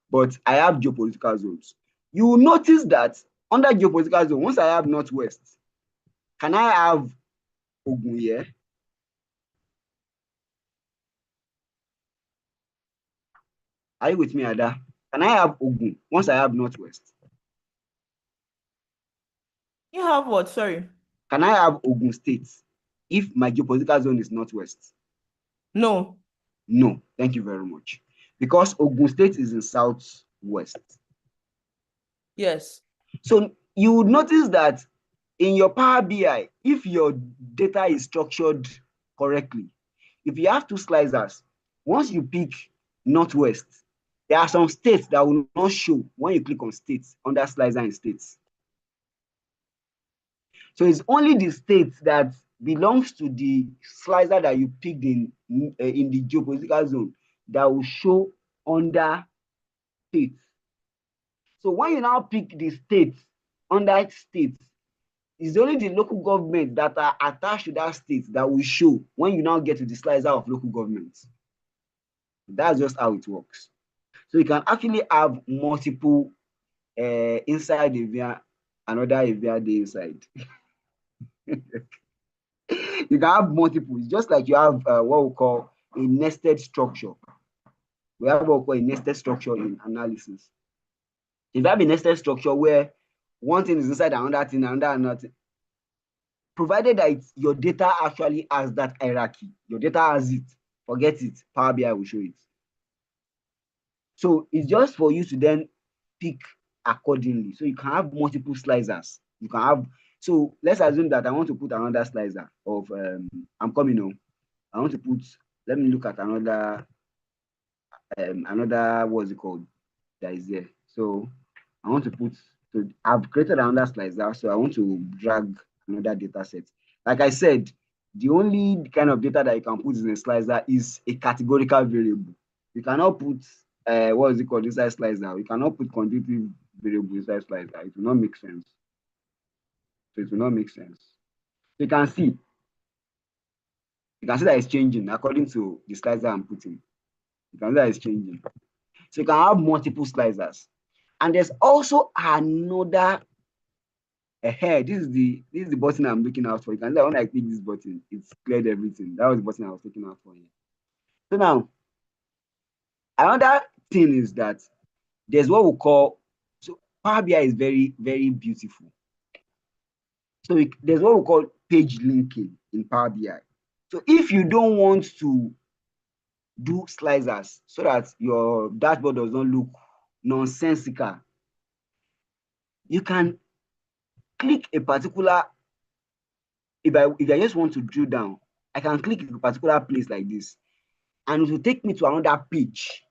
But I have geopolitical zones. You will notice that under geopolitical zone, once I have Northwest, can I have Ogun here? Are you with me, Ada? Can I have Ogun once I have Northwest?
You have what? Sorry.
Can I have Ogun State if my geopolitical zone is Northwest?
No.
No, thank you very much. Because Ogun State is in Southwest.
Yes.
So you would notice that in your Power BI, if your data is structured correctly, if you have two slicers, once you pick Northwest, there are some states that will not show when you click on states under slicer and states. So it's only the state that belongs to the slicer that you picked in the geopolitical zone that will show under states. So when you now pick the states under states, it's only the local government that are attached to that state that will show when you now get to the slicer of local governments. That's just how it works. So you can actually have multiple inside Avia, another Avia day inside. You can have multiple. It's just like you have what we call a nested structure. We have what we call a nested structure in analysis. If you have a nested structure where one thing is inside another thing, another thing, provided that your data actually has that hierarchy, your data has it, forget it, Power BI will show it. So it's just for you to then pick accordingly. So you can have multiple slicers. You can have, so let's assume that I want to put another slicer of, I'm coming home. I want to put, let me look at another, what's it called, that is there. So I want to put, so I've created another slicer. So I want to drag another data set. Like I said, the only kind of data that you can put in a slicer is a categorical variable. You cannot put, what is it called, inside slicer. You cannot put quantitative variable inside slicer. It will not make sense. So it will not make sense. So you can see that it's changing according to the slicer I'm putting. You can see that it's changing. So you can have multiple slicers. And there's also another, this is the button I'm looking out for. You can see that when I click this button, it's cleared everything. That was the button I was looking out for here. So now, another thing is that there's what we call, so Power BI is very, very beautiful. So there's what we call page linking in Power BI. So if you don't want to do slicers so that your dashboard does not look nonsensical, you can click a particular, if I just want to drill down, I can click a particular place like this, and it will take me to another page.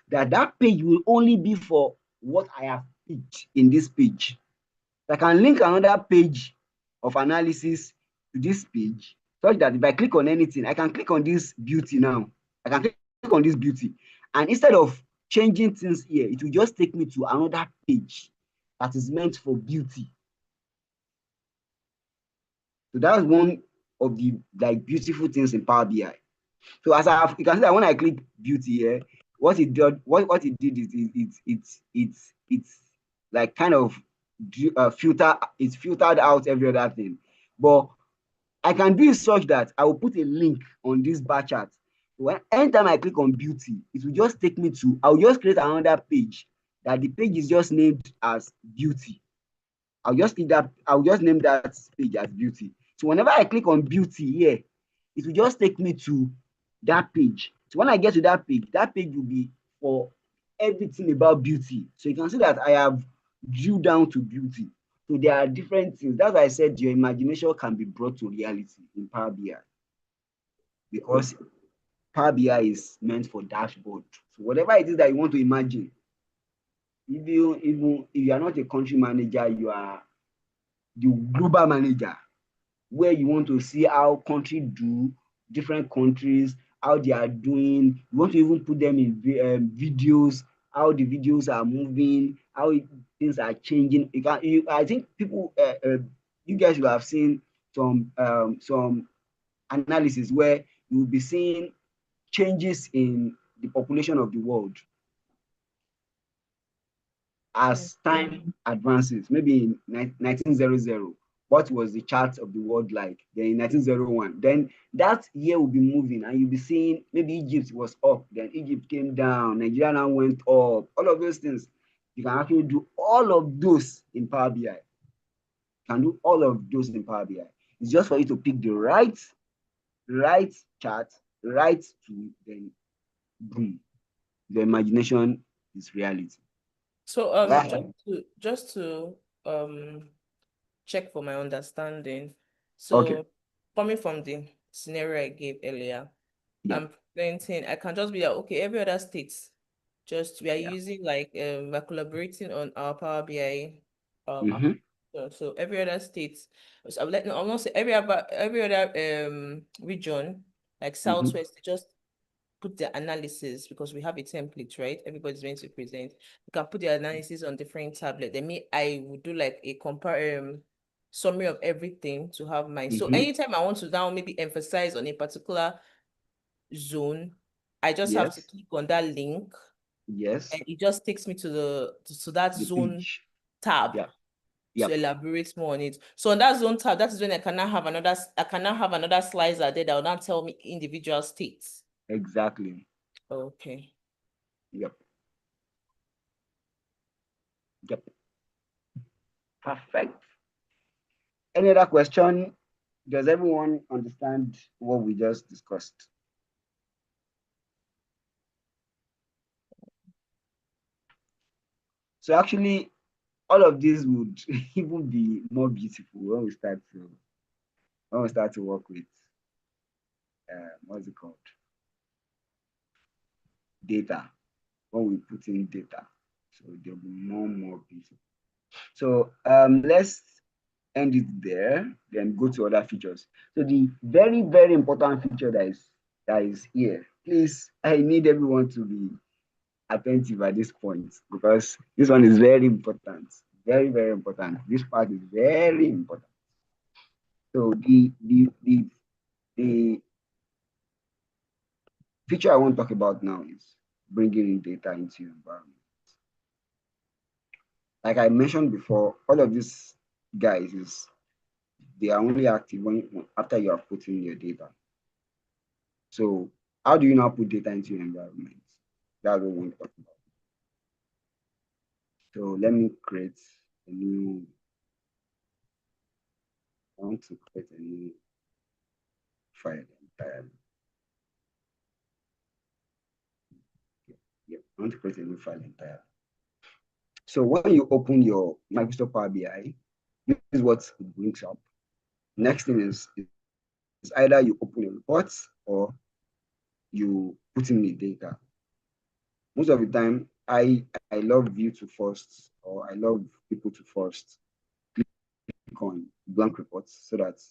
That page will only be for what I have picked in this page. I can link another page of analysis to this page, such that if I click on anything, I can click on this beauty now. I can click on this beauty. And instead of changing things here, it will just take me to another page that is meant for beauty. So that's one of the beautiful things in Power BI. So as you can see that when I click beauty here, what it did is it's like kind of it's filtered out every other thing. But I can do it such that I will put a link on this bar chart. Anytime I click on beauty, it will just take me to, I'll just create another page that the page is just named as beauty. I'll just name that page as beauty. So whenever I click on beauty here, it will just take me to that page. So when I get to that page will be for everything about beauty. So you can see that I have drilled down to beauty. So there are different things. That's why I said your imagination can be brought to reality in Power BI, because Power BI is meant for dashboard. So whatever it is that you want to imagine, even if you are not a country manager, you are the global manager, where you want to see how country do, different countries, how they are doing. You want to even put them in videos, how the videos are moving, how things are changing. I think people, you guys will have seen some analysis where you will be seeing changes in the population of the world as time advances. Maybe in 1900, what was the chart of the world like? Then in 1901, then that year will be moving, and you'll be seeing maybe Egypt was up, then Egypt came down, Nigeria now went up, all of those things. You can actually do all of those in Power BI. You can do all of those in Power BI. It's just for you to pick the right chart, right to then boom. The imagination is reality.
So
Right?
just to check for my understanding.
Okay.
So coming from the scenario I gave earlier,
Yeah.
I'm presenting, I can just be like, okay, every other state, just we are
Yeah.
using like we're collaborating on our Power BI
Mm-hmm.
so every other state, so I'm not say every other region, like
Mm-hmm.
Southwest, they just put their analysis, because we have a template, right? Everybody's going to present. You can put the analysis on different tablet. Then I would do like a summary of everything to have mine. So
Mm-hmm.
anytime I want to now maybe emphasize on a particular zone, I just have to
Yes.
click on that link,
Yes.
and it just takes me to that
The
zone
page.
tab
Yeah.
to
Yep.
elaborate more on it. So on that zone tab, that is when I can now have another slicer there that will now tell me individual states.
Exactly.
Okay.
Yep. Yep. Perfect. Any other question? Does everyone understand what we just discussed? So actually, all of these would even be more beautiful when we start to work with what's it called? Data. When we put in data. So there'll be more and more beautiful. So let's end it there, then go to other features. So the very, very important feature that is here, please, I need everyone to be attentive at this point, because this one is very important. Very, very important. This part is very important. So the feature I want to talk about now is bringing in data into your environment. Like I mentioned before, all of these guys they are only active after you have put in your data. So how do you now put data into your environment? That's what we want to talk about. So let me create a new, I want to create a new file entirely. Yep, I want to create a new file entirely. So when you open your Microsoft Power BI, this is what it brings up. Next thing is either you open your reports or you put in the data. Most of the time, I love view to first, or I love people to first click on blank reports so that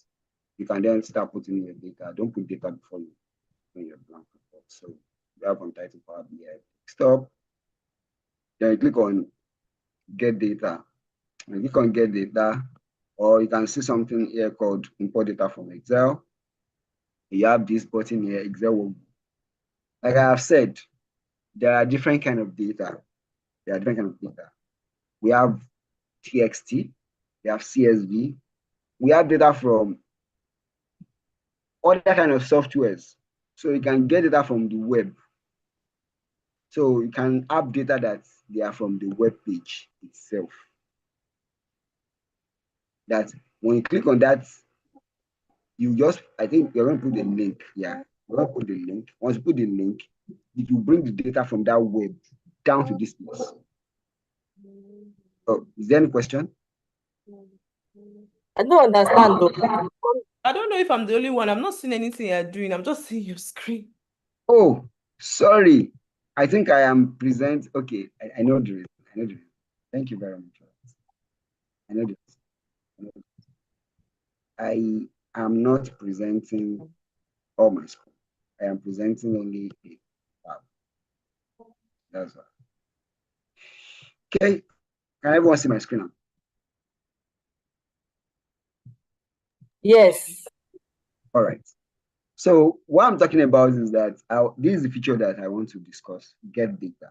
you can then start putting in your data. Don't put data before you put in your blank report. So you have Untitled Power BI. Stop. Then you click on get data. And you click on get data, or you can see something here called import data from Excel. You have this button here, Excel. Like I have said, there are different kind of data. There are different kind of data. We have TXT, we have CSV, we have data from other kind of softwares. So you can get data from the web. So you can have data that they are from the web page itself. That when you click on that, I think you're going to put the link. Yeah, you're going to put the link. Once you put the link, it will bring the data from that web down to this place. Oh, is there any question?
I don't understand though.
I don't know if I'm the only one. I'm not seeing anything you're doing. I'm just seeing your screen.
Oh, sorry. I think I am present. Okay, I know the reason. I know the reason. Thank you very much. I know the reason. I am not presenting all my screen. I am presenting only a tab. That's all. Okay, can everyone see my screen now?
Yes.
All right. So what I'm talking about is that this is the feature that I want to discuss, get data.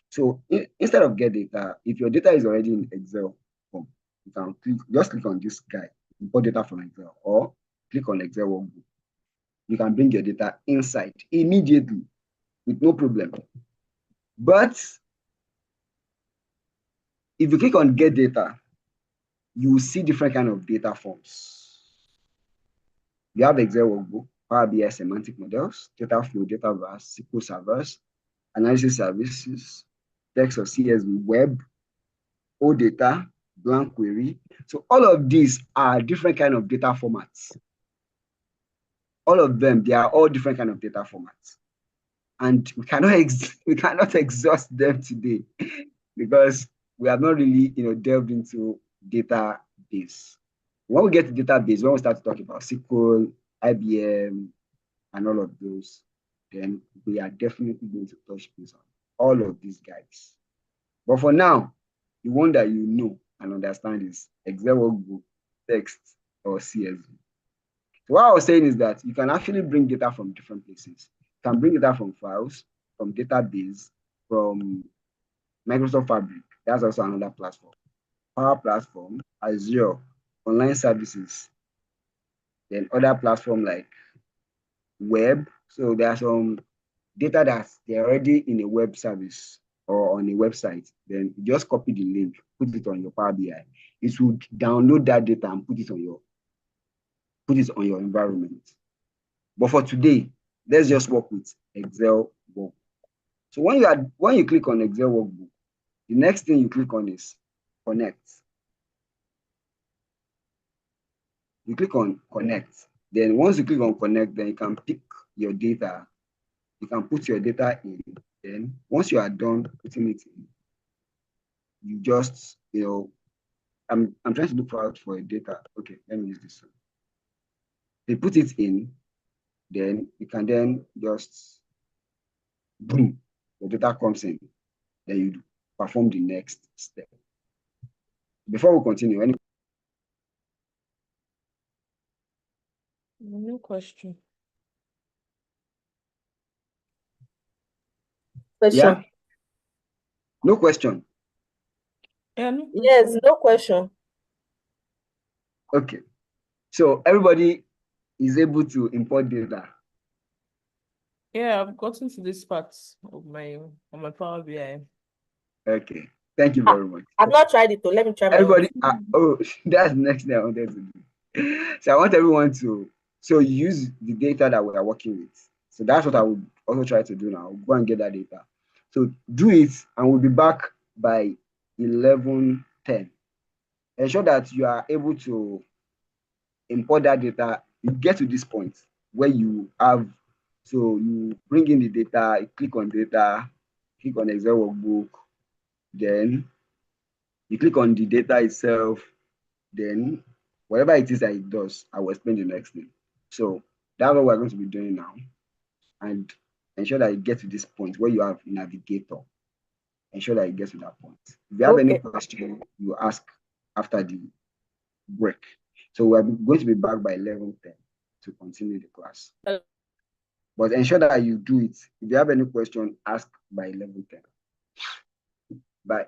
So instead of get data, if your data is already in Excel form, you can just click on this guy, import data from Excel, or click on Excel workbook. You can bring your data inside immediately with no problem. But if you click on get data, you will see different kind of data forms. You have Excel workbook, Power BI semantic models, data flow, data vars, SQL servers, analysis services, text or CSV, web, OData, blank query. So all of these are different kind of data formats. All of them, they are all different kind of data formats. And we cannot exhaust them today because we have not really delved into database. When we get to database, when we start to talk about SQL, IBM, and all of those, then we are definitely going to touch base on all of these guys. But for now, the one that you know and understand is Excel workbook, text, or CSV. So what I was saying is that you can actually bring data from different places. You can bring data from files, from database, from Microsoft Fabric. That's also another platform. Power Platform, Azure, online services, then other platform like web. So there are some data that they're already in a web service or on a website. Then you just copy the link, put it on your Power BI. It will download that data and put it on your environment. But for today, let's just work with Excel workbook. So when you click on Excel workbook, the next thing you click on is connect. You click on connect. Then once you click on connect, then you can pick your data. You can put your data in. Then once you are done putting it in, you just, I'm trying to look out for a data. Okay, let me use this one. They put it in, then you can then just boom, the data comes in. Then you perform the next step. Before we continue, any
No question.
yeah? No question.
Yeah, no
Yes, no question.
Okay. So everybody is able to import data.
Yeah, I've gotten to this part of my Power BI.
Okay. Thank you very much.
I've not tried it, so let me try my own.
Everybody, that's the next thing I wanted to do. So I want everyone to use the data that we are working with. So that's what I would also try to do now. Go and get that data. So do it, and we'll be back by 11:10. Ensure that you are able to import that data. You get to this point where you have, so you bring in the data, you click on data, click on Excel workbook, then you click on the data itself, then whatever it is that it does, I will explain the next thing. So that's what we're going to be doing now. And ensure that you get to this point where you have navigator. Ensure that you get to that point. If you have any question, you ask after the break. So we're going to be back by 11:10 to continue the class. But ensure that you do it. If you have any question, ask by 11:10. Bye.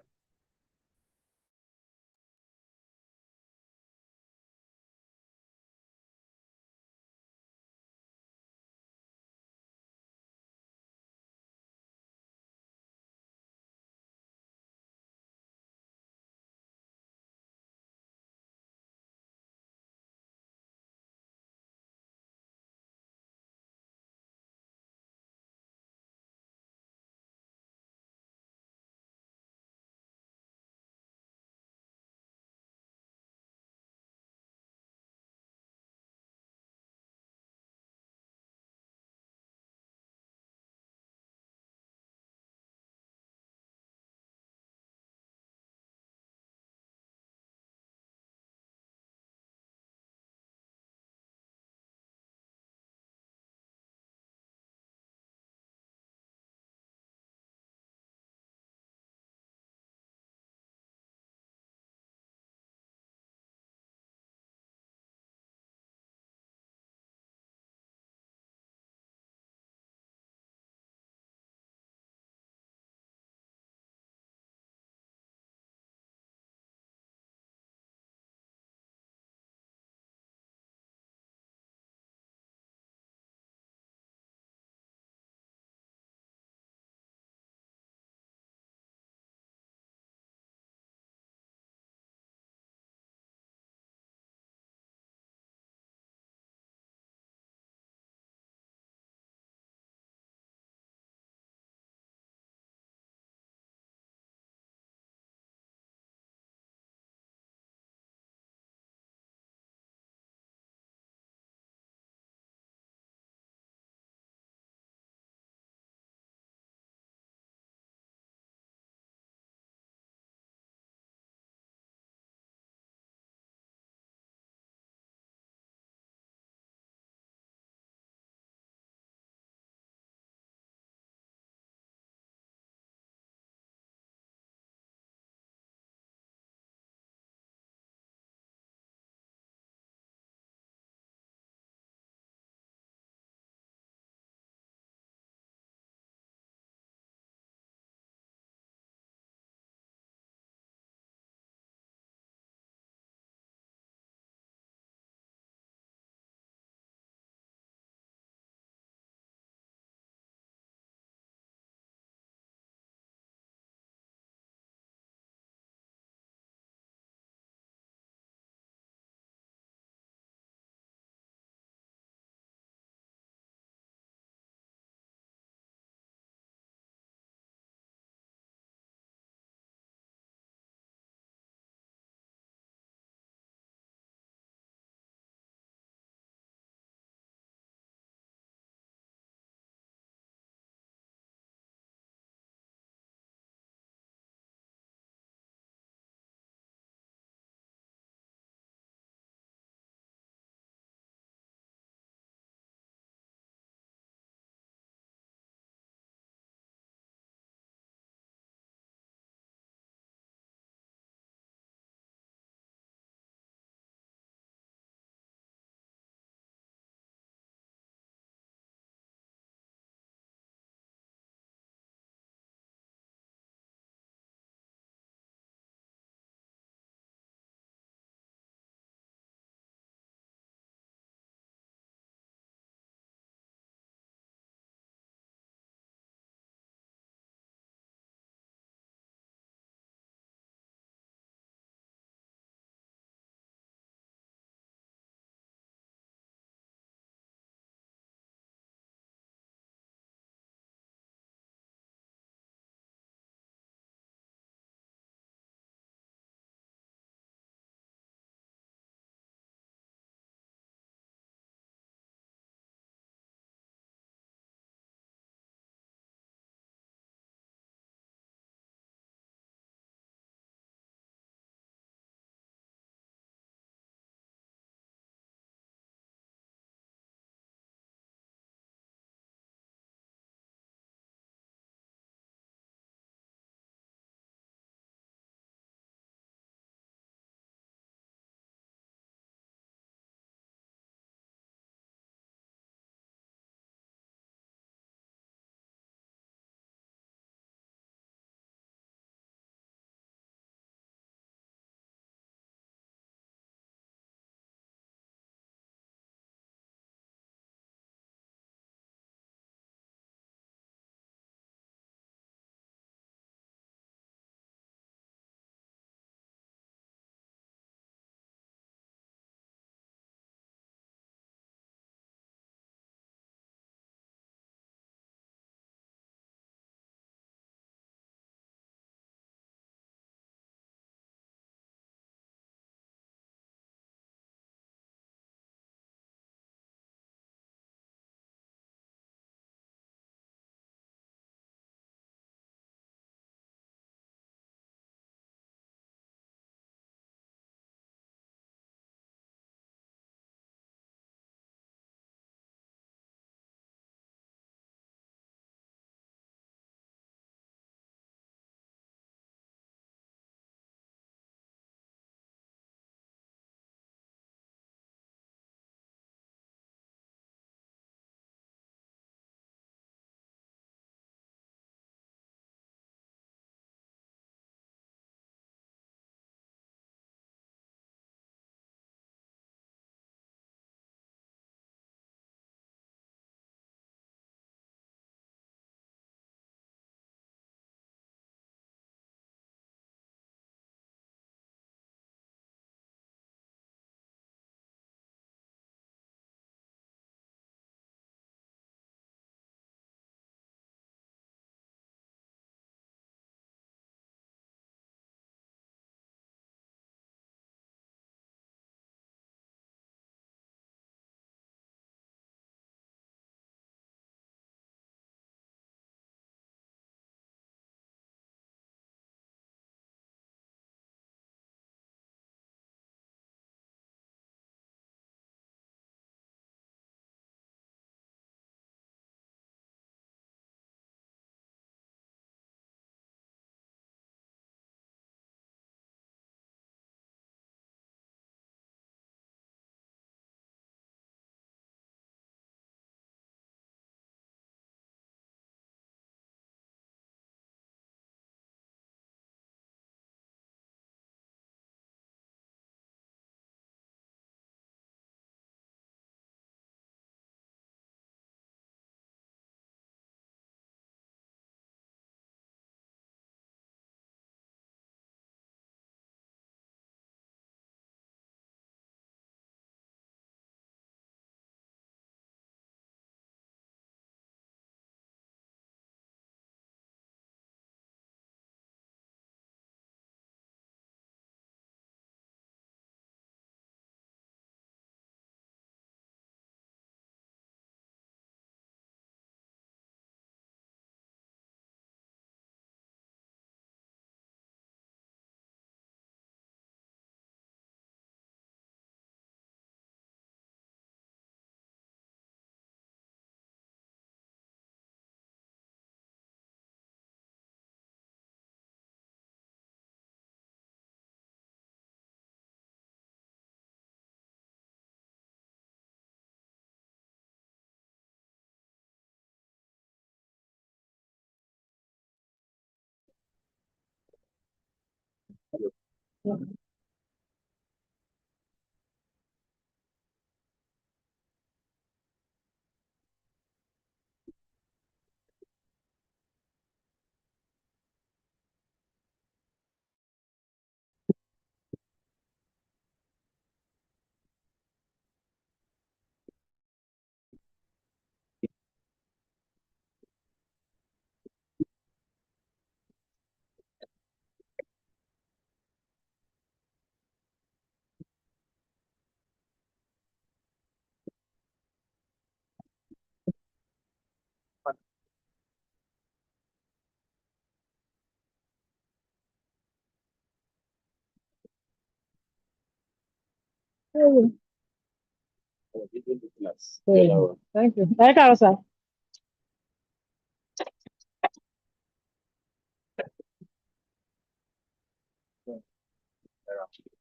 Thank you. Ẹ káàárọ̀ sà.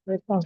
Welcome.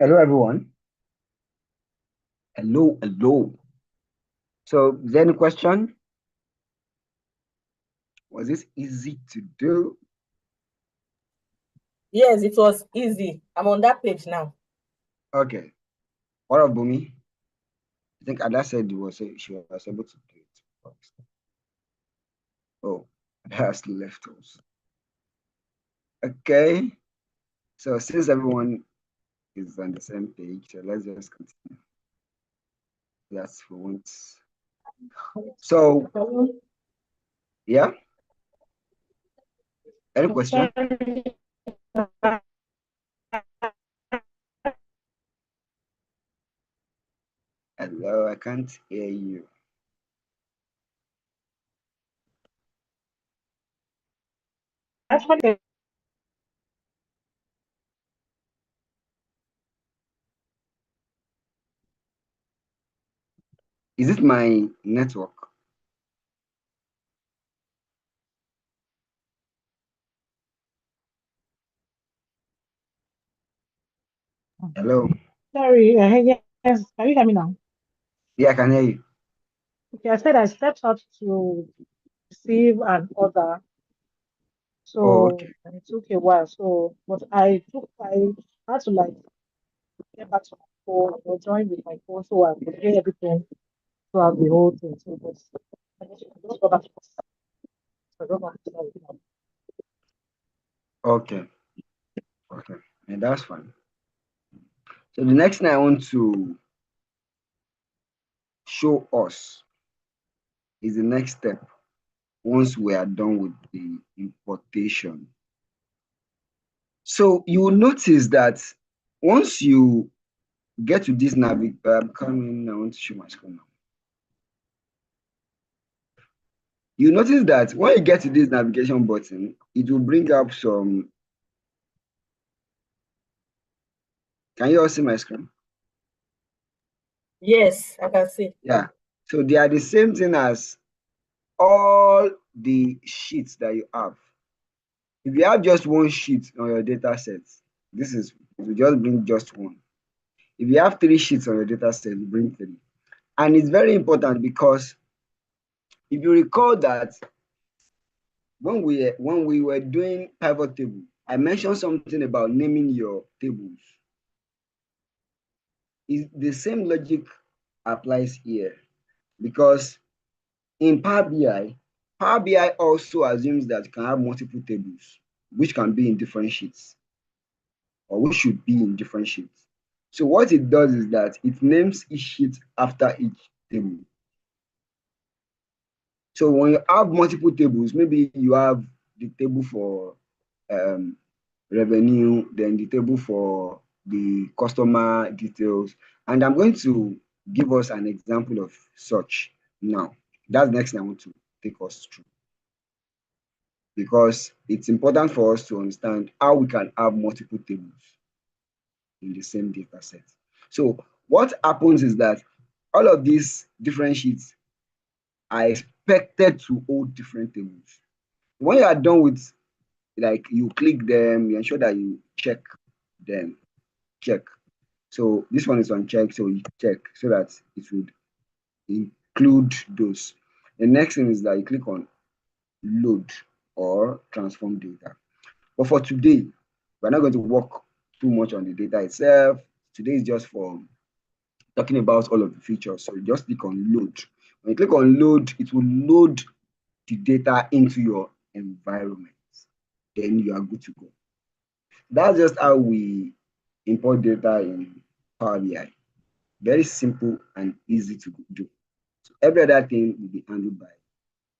Hello, everyone. Hello, hello. So, is there any question? Was this easy to do?
Yes, it was easy. I'm on that page now.
Okay. What of Bumi? I think Ada said she was able to do it. Oh, that's left us. Okay. So since everyone is on the same page, so let's just continue. That's for once. So yeah. Any question? Hello, I can't hear you.
Actually,
Is it my network? Hello.
sorry. Yes. Can you hear me now?
Yeah, I can hear you.
Okay, I said I stepped out to receive an order,
Oh,
so
okay.
it took a while. So, but I had to like get back to my phone or join with my phone so I could hear everything throughout the whole thing. So, but I just got back to my phone. So I don't want to tell you.
Okay. Okay. And that's fine. So the next thing I want to show us is the next step once we are done with the importation. So you will notice that once you get to this coming, I want to show my screen now. You notice that when you get to this navigation button, it will bring up some. Can you all see my screen?
Yes, I can see.
Yeah. So they are the same thing as all the sheets that you have. If you have just one sheet on your data set, it will just bring just one. If you have 3 sheets on your data set, you bring 3. And it's very important because if you recall that when we were doing pivot table, I mentioned something about naming your tables. The same logic applies here because in Power BI also assumes that you can have multiple tables, which can be in different sheets or which should be in different sheets. So what it does is that it names each sheet after each table. So when you have multiple tables, maybe you have the table for revenue, then the table for the customer details. And I'm going to give us an example of such now. That's the next thing I want to take us through, because it's important for us to understand how we can have multiple tables in the same data set. So what happens is that all of these different sheets are expected to hold different tables. When you are done with, like, you click them, you ensure that you check them, check. So this one is unchecked, so you check so that it would include those. The next thing is that you click on load or transform data. But for today, we're not going to work too much on the data itself. Today is just for talking about all of the features. So you just click on load. When you click on load, it will load the data into your environment. Then you are good to go. That's just how we import data in Power BI. Very simple and easy to do. So every other thing will be handled by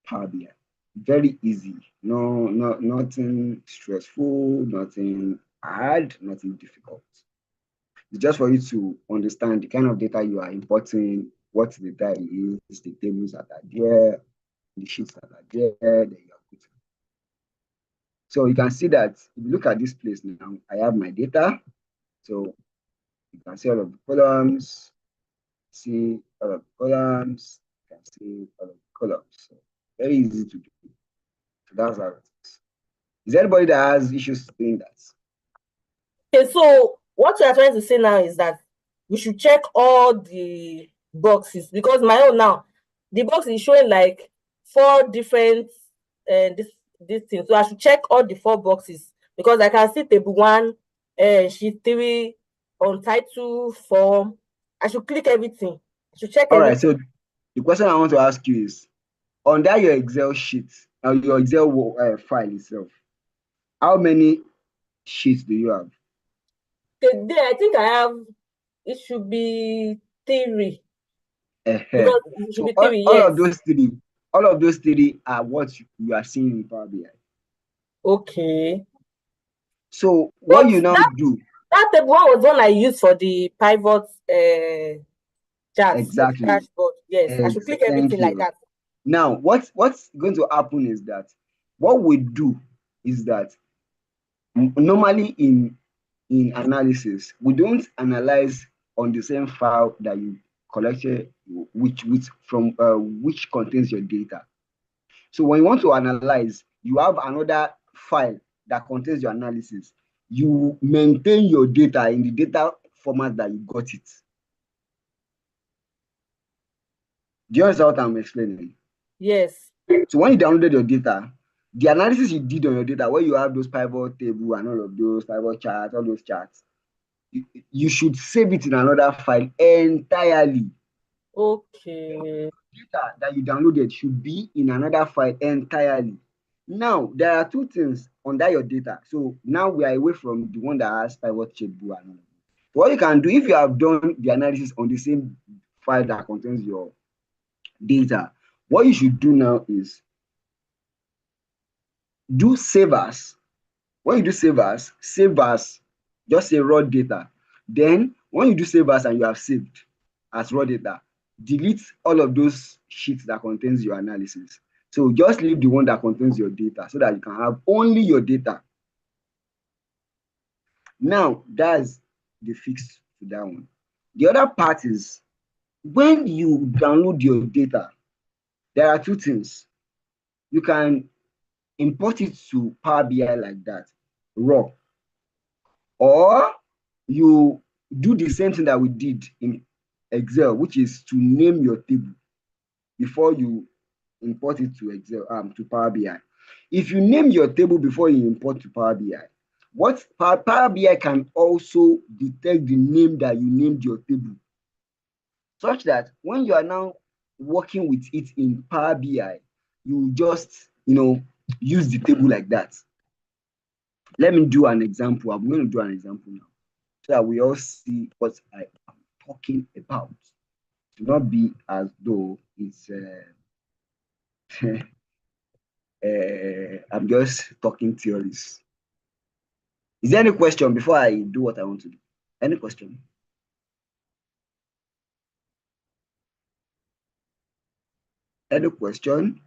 Power BI. Very easy. Nothing stressful, nothing hard, nothing difficult. It's just for you to understand the kind of data you are importing, what the data is, the tables that are there, the sheets that are there, then you are good. So you can see that if you look at this place now, I have my data. So you can see all of the columns, see all of the columns, you can see all of the columns. So very easy to do. So that's how it is. Is there anybody that has issues doing that?
Okay, so what you are trying to say now is that we should check all the boxes, because my own now, the box is showing like 4 different this thing. So I should check all the 4 boxes, because I can see table 1, sheet 3, on title, form. I should click everything. I should check
All right.
everything.
So the question I want to ask you is, under your Excel sheet, your Excel file itself, how many sheets do you have?
Today, I think I have, it should be 3. Because it should
So
be 3,
all
yes.
of those three are what you are seeing in Power BI.
Okay.
So what
But
you now do
that table one was one I used for the pivot chart for the
exactly?
dashboard. Yes, I should click
Thank
everything like
you.
that.
Now, what's going to happen is that what we do is that normally in analysis, we don't analyze on the same file that you collected, which contains your data. So when you want to analyze, you have another file that contains your analysis. You maintain your data in the data format that you got it. Do you understand what I'm explaining?
Yes.
So when you downloaded your data, the analysis you did on your data, where you have those pivot table and all of those pivot charts, all those charts, you should save it in another file entirely.
Okay.
Data that you downloaded should be in another file entirely. Now, there are 2 things under your data. So now we are away from the one that has pivot table and all. What you can do, if you have done the analysis on the same file that contains your data, what you should do now is do save as. When you do save as, just say raw data. Then when you do save as and you have saved as raw data, delete all of those sheets that contains your analysis. So just leave the one that contains your data so that you can have only your data. Now that's the fix to that one. The other part is when you download your data, there are 2 things. You can import it to Power BI like that, raw, or you do the same thing that we did in Excel, which is to name your table before you import it to Excel, to Power BI. If you name your table before you import to Power BI, what Power BI can also detect the name that you named your table, such that when you are now working with it in Power BI, you just use the table like that. Let me do an example. I'm going to do an example now, so that we all see what I am talking about. To not be as though it's I'm just talking theories. Is there any question before I do what I want to do? Any question? Any question?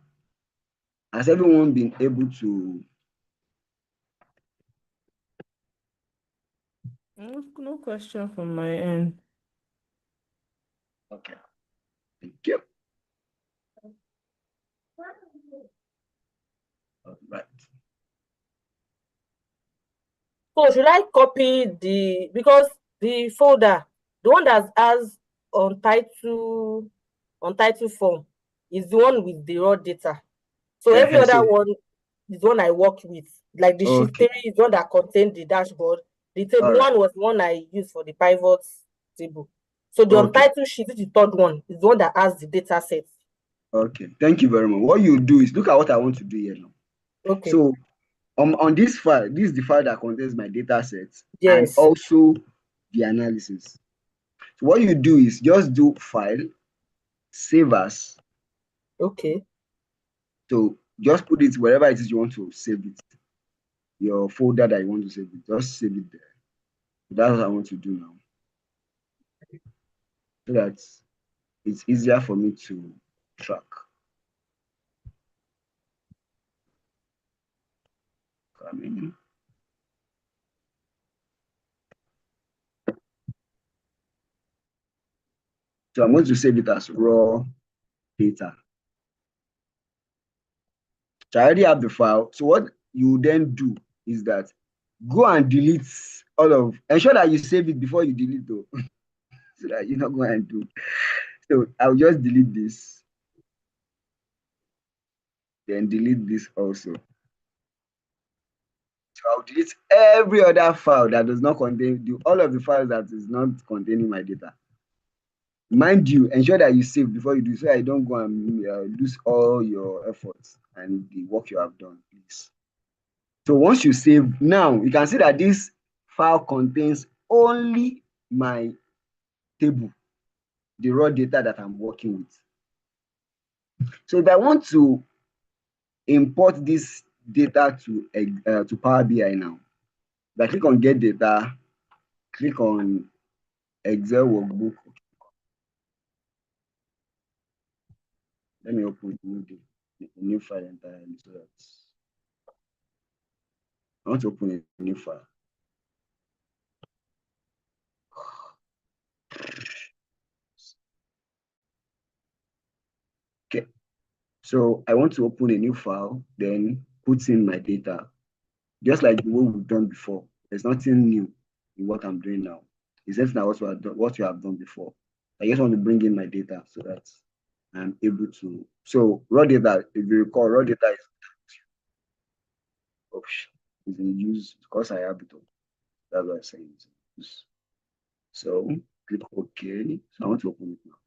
Has everyone been able to?
No question from my end.
Okay. Thank you. All right.
So should I copy because the folder, the one that has untitled form is the one with the raw data. So every other
So
one is one I worked with. Like the sheet
okay.
3 is one that contained the dashboard. The table
All right.
1 was the one I used for the pivot table. So the
Okay.
untitled sheet, which is the third one, is the one that has the data set.
Okay. Thank you very much. What you do is look at what I want to do here now.
Okay.
So on this file, this is the file that contains my data sets and
Yes.
also the analysis. So what you do is just do file, save as.
Okay.
So just put it wherever it is you want to save it. Your folder that you want to save it, just save it there. That's what I want to do now. So that it's easier for me to track. Coming. So I'm going to save it as raw data. So I already have the file. So what you then do is that go and delete ensure that you save it before you delete though. So that you're not going to do. So I'll just delete this. Then delete this also. So I'll delete every other file that does not contain all of the files that is not containing my data. Mind you, ensure that you save before you do, so I don't go and lose all your efforts and the work you have done, please. So once you save, now you can see that this file contains only my table, the raw data that I'm working with. So if I want to import this data to Power BI now, if I click on Get Data, click on Excel Workbook. Let me open a new file entirely so that I want to open a new file. Okay, so I want to open a new file, then put in my data, just like the way we've done before. There's nothing new in what I'm doing now. It's just now what you have done before. I just want to bring in my data so that I'm able to. So raw data, if you recall, raw data is option is in use because I have it. That's what I'm saying. So click OK. So I want to open it now.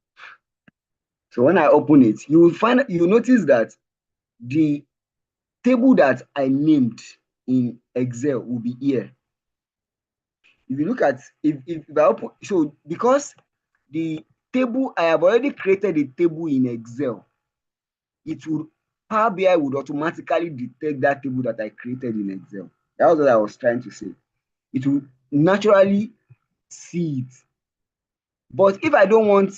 So when I open it, you will notice that the table that I named in Excel will be here. If you look at if I open, so because the table I have already created a table in Excel, it would Power BI would automatically detect that table that I created in Excel. That was what I was trying to say. It would naturally see it. But if I don't want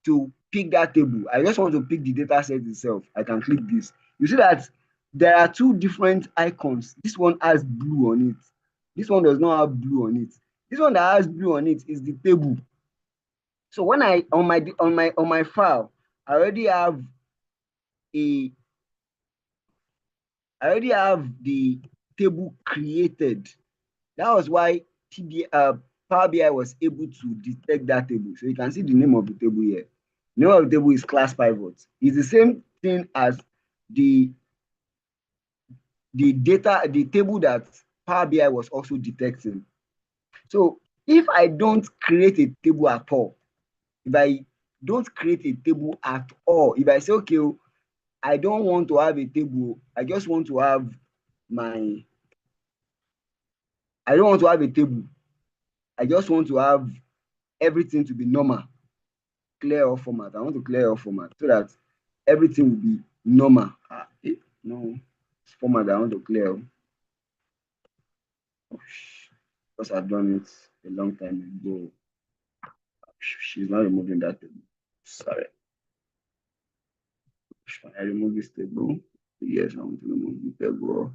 to pick that table, I just want to pick the data set itself, I can click this. You see that there are two different icons. This one has blue on it. This one does not have blue on it. This one that has blue on it is the table. So when I on my file, I already have a I already have the table created. That was why Power BI was able to detect that table. So you can see the name of the table here. The name of the table is class pivot. It's the same thing as the table that Power BI was also detecting. So if I don't create a table at all, if I don't create a table at all, if I say, okay, I don't want to have a table, I just want to have I don't want to have a table. I just want to have everything to be normal, clear all format. I want to clear all format so that everything will be normal. No format I want to clear. Because I've done it a long time ago. She's not removing that table. Sorry. Can I remove this table? Yes, I want to remove the table.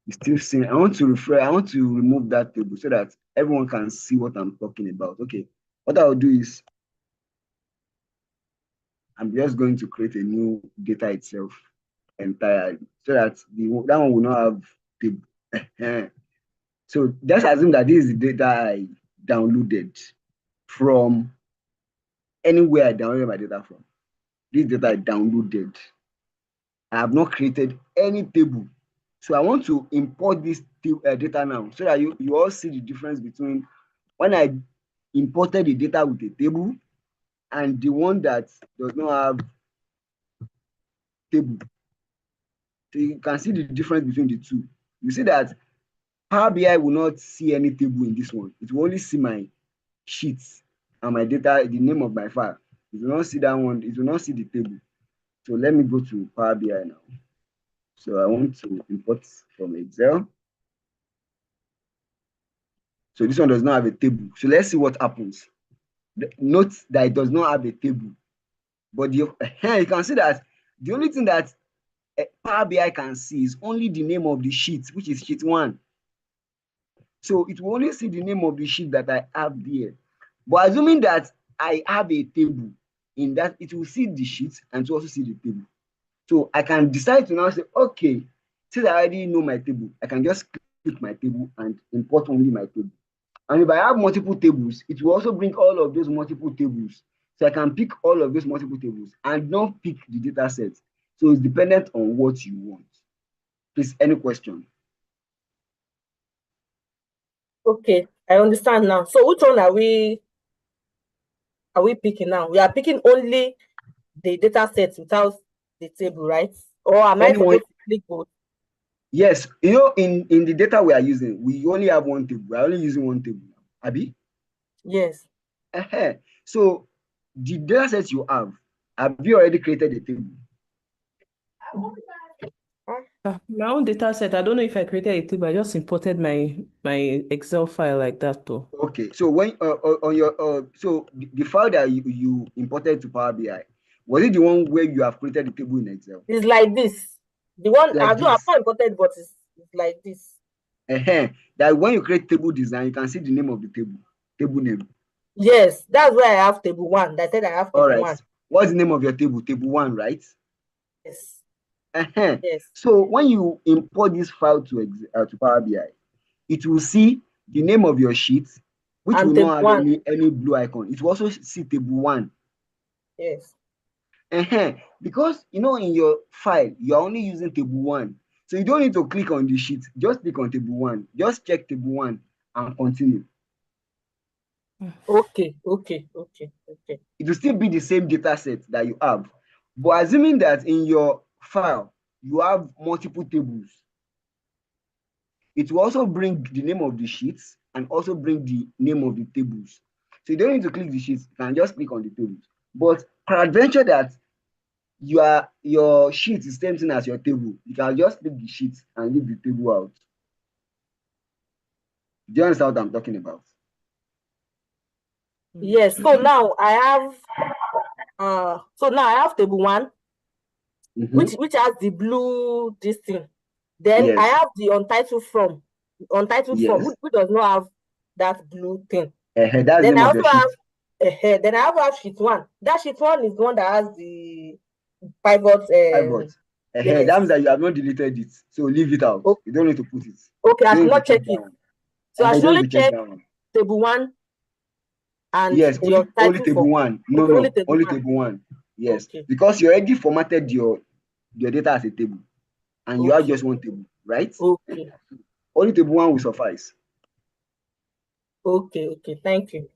You still seeing? I want to refresh. I want to remove that table so that everyone can see what I'm talking about. Okay. What I'll do is I'm just going to create a new data itself entirely so that that one will not have table. So just assume that this is the data I downloaded from anywhere I downloaded my data from. This data I downloaded. I have not created any table. So I want to import this data now so that you all see the difference between when I imported the data with a table and the one that does not have table. So you can see the difference between the two. You see that Power BI will not see any table in this one. It will only see my sheets and my data, the name of my file. It will not see that one. It will not see the table. So let me go to Power BI now. So I want to import from Excel. So this one does not have a table. So let's see what happens. Note that it does not have a table. But you can see that the only thing that Power BI can see is only the name of the sheet, which is sheet 1. So it will only see the name of the sheet that I have there. But assuming that I have a table in that, it will see the sheet and to also see the table. So I can decide to now say, okay, since I already know my table, I can just click my table and import only my table. And if I have multiple tables, it will also bring all of those multiple tables. So I can pick all of those multiple tables and not pick the data set. So it's dependent on what you want. Please, any question?
Okay, I understand now. So which one are we picking now? We are picking only the data set without the table, right? Or am I
Anyone?
supposed to click both?
Yes, in the data we are using, we only have one table. We're only using one table. Abi?
Yes.
So the data set you have you already created a table?
My own data set, I don't know if I created a table. I just imported my Excel file like that though.
Okay, so when on your so the file that you imported to Power BI, was it the one where you have created the table in Excel?
It's like this. The one
Like
I've not
this.
imported, but it's like this.
That when you create table design, you can see the name of the table name.
Yes, that's where I have table 1. I said I have
All
table
right.
1.
What's the name of your table? Table 1, right?
Yes.
Uh-huh.
Yes.
So when you import this file to Power BI, it will see the name of your sheet, which
And
will
table
not have
1.
any blue icon. It will also see table 1.
Yes.
Because in your file, you're only using table 1. So you don't need to click on the sheet. Just click on table 1. Just check table 1 and continue.
Okay.
It will still be the same data set that you have. But assuming that in your file, you have multiple tables, it will also bring the name of the sheets and also bring the name of the tables. So you don't need to click the sheets. You can just click on the tables. But peradventure that your sheet is same thing as your table, you can just click the sheet and leave the table out. Do you understand what I'm talking about?
Yes. So now I have table 1, which has the blue this thing. Then I
Yes.
have the untitled from.
Yes.
Which does not have that blue thing.
That's the
Then
name
I
of your
also
sheet.
have then I have sheet 1. That sheet 1 is the one that has the pivot.
Pivot.
Yes.
That means that you have not deleted it. So leave it out. You don't need to put it.
Okay, I
You
should
don't need
not
to
check
check that
it.
one.
So I
You
should
don't
only
need to check
check
that one.
table 1 and
Yes,
the
only
untitled
table
from.
1. No,
Okay, only
no,
table
only
1.
table 1. Yes,
Okay.
because you already formatted your data as a table, and you have
Okay.
just one table, right?
Okay.
Only table 1 will suffice.
Okay. Thank you.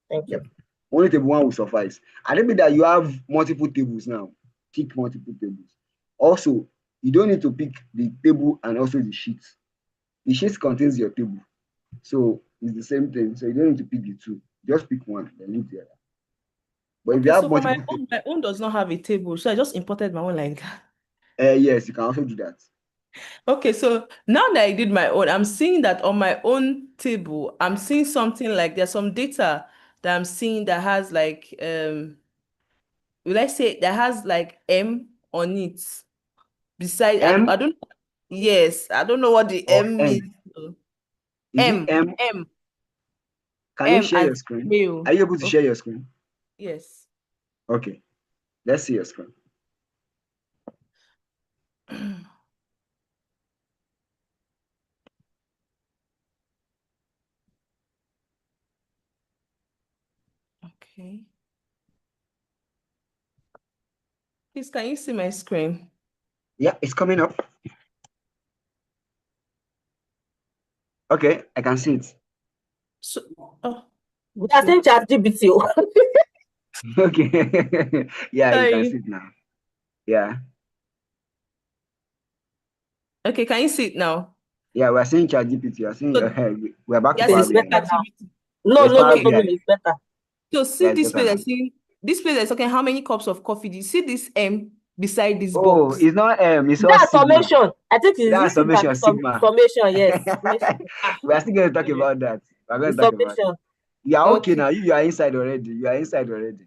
Yep. Only table 1 will suffice. And it means that you have multiple tables now. Pick multiple tables. Also, you don't need to pick the table and also the sheet. The sheet contains your table. So it's the same thing. So you don't need to pick the two. Just pick one, then leave the other. But if you
Okay,
have
so for
multiple tables,
my own does not have a table, so I just imported my own like that.
yes, you can also do that.
Okay, so now that I did my own, I'm seeing that on my own table, I'm seeing something like there's some data that I'm seeing that has like will I say that has like M on it. Beside, I
M
don't, yes, I don't know what the
or
M
N?
means. Though.
Is it M?
M,
Can you
M
share your
as
screen?
male.
Are you able to
Okay,
share your screen?
yes.
Okay, let's see your screen.
Okay. Please, can you see my screen?
Yeah, it's coming up. Okay, I can see it.
So, oh,
We are
okay.
saying ChatGPT.
Okay. Yeah, you can see
Sorry.
it now. Yeah.
Okay, can you see it now?
Yeah, we're seeing ChatGPT. We're seeing
So,
we're back to
Yes,
you're
Power
it's
seeing
BI
better
now.
now.
ChatGPT.
No,
Yes,
no,
Power
no, no,
Okay.
no,
BI.
it's better.
So
Yeah,
see
it's
this
better
place I
now.
see this place that's okay. How many cups of coffee do you see this M beside this
Oh,
box?
it's not it's all
That's
Sigma.
summation. I think it's
That's
this Sigma,
summation, Sigma.
summation, yes. Summation.
Ah,
We are still going to talk
okay.
about that. We're going
The
to talk about it.
summation.
You are okay
Okay.
now. You are inside already. You are inside already.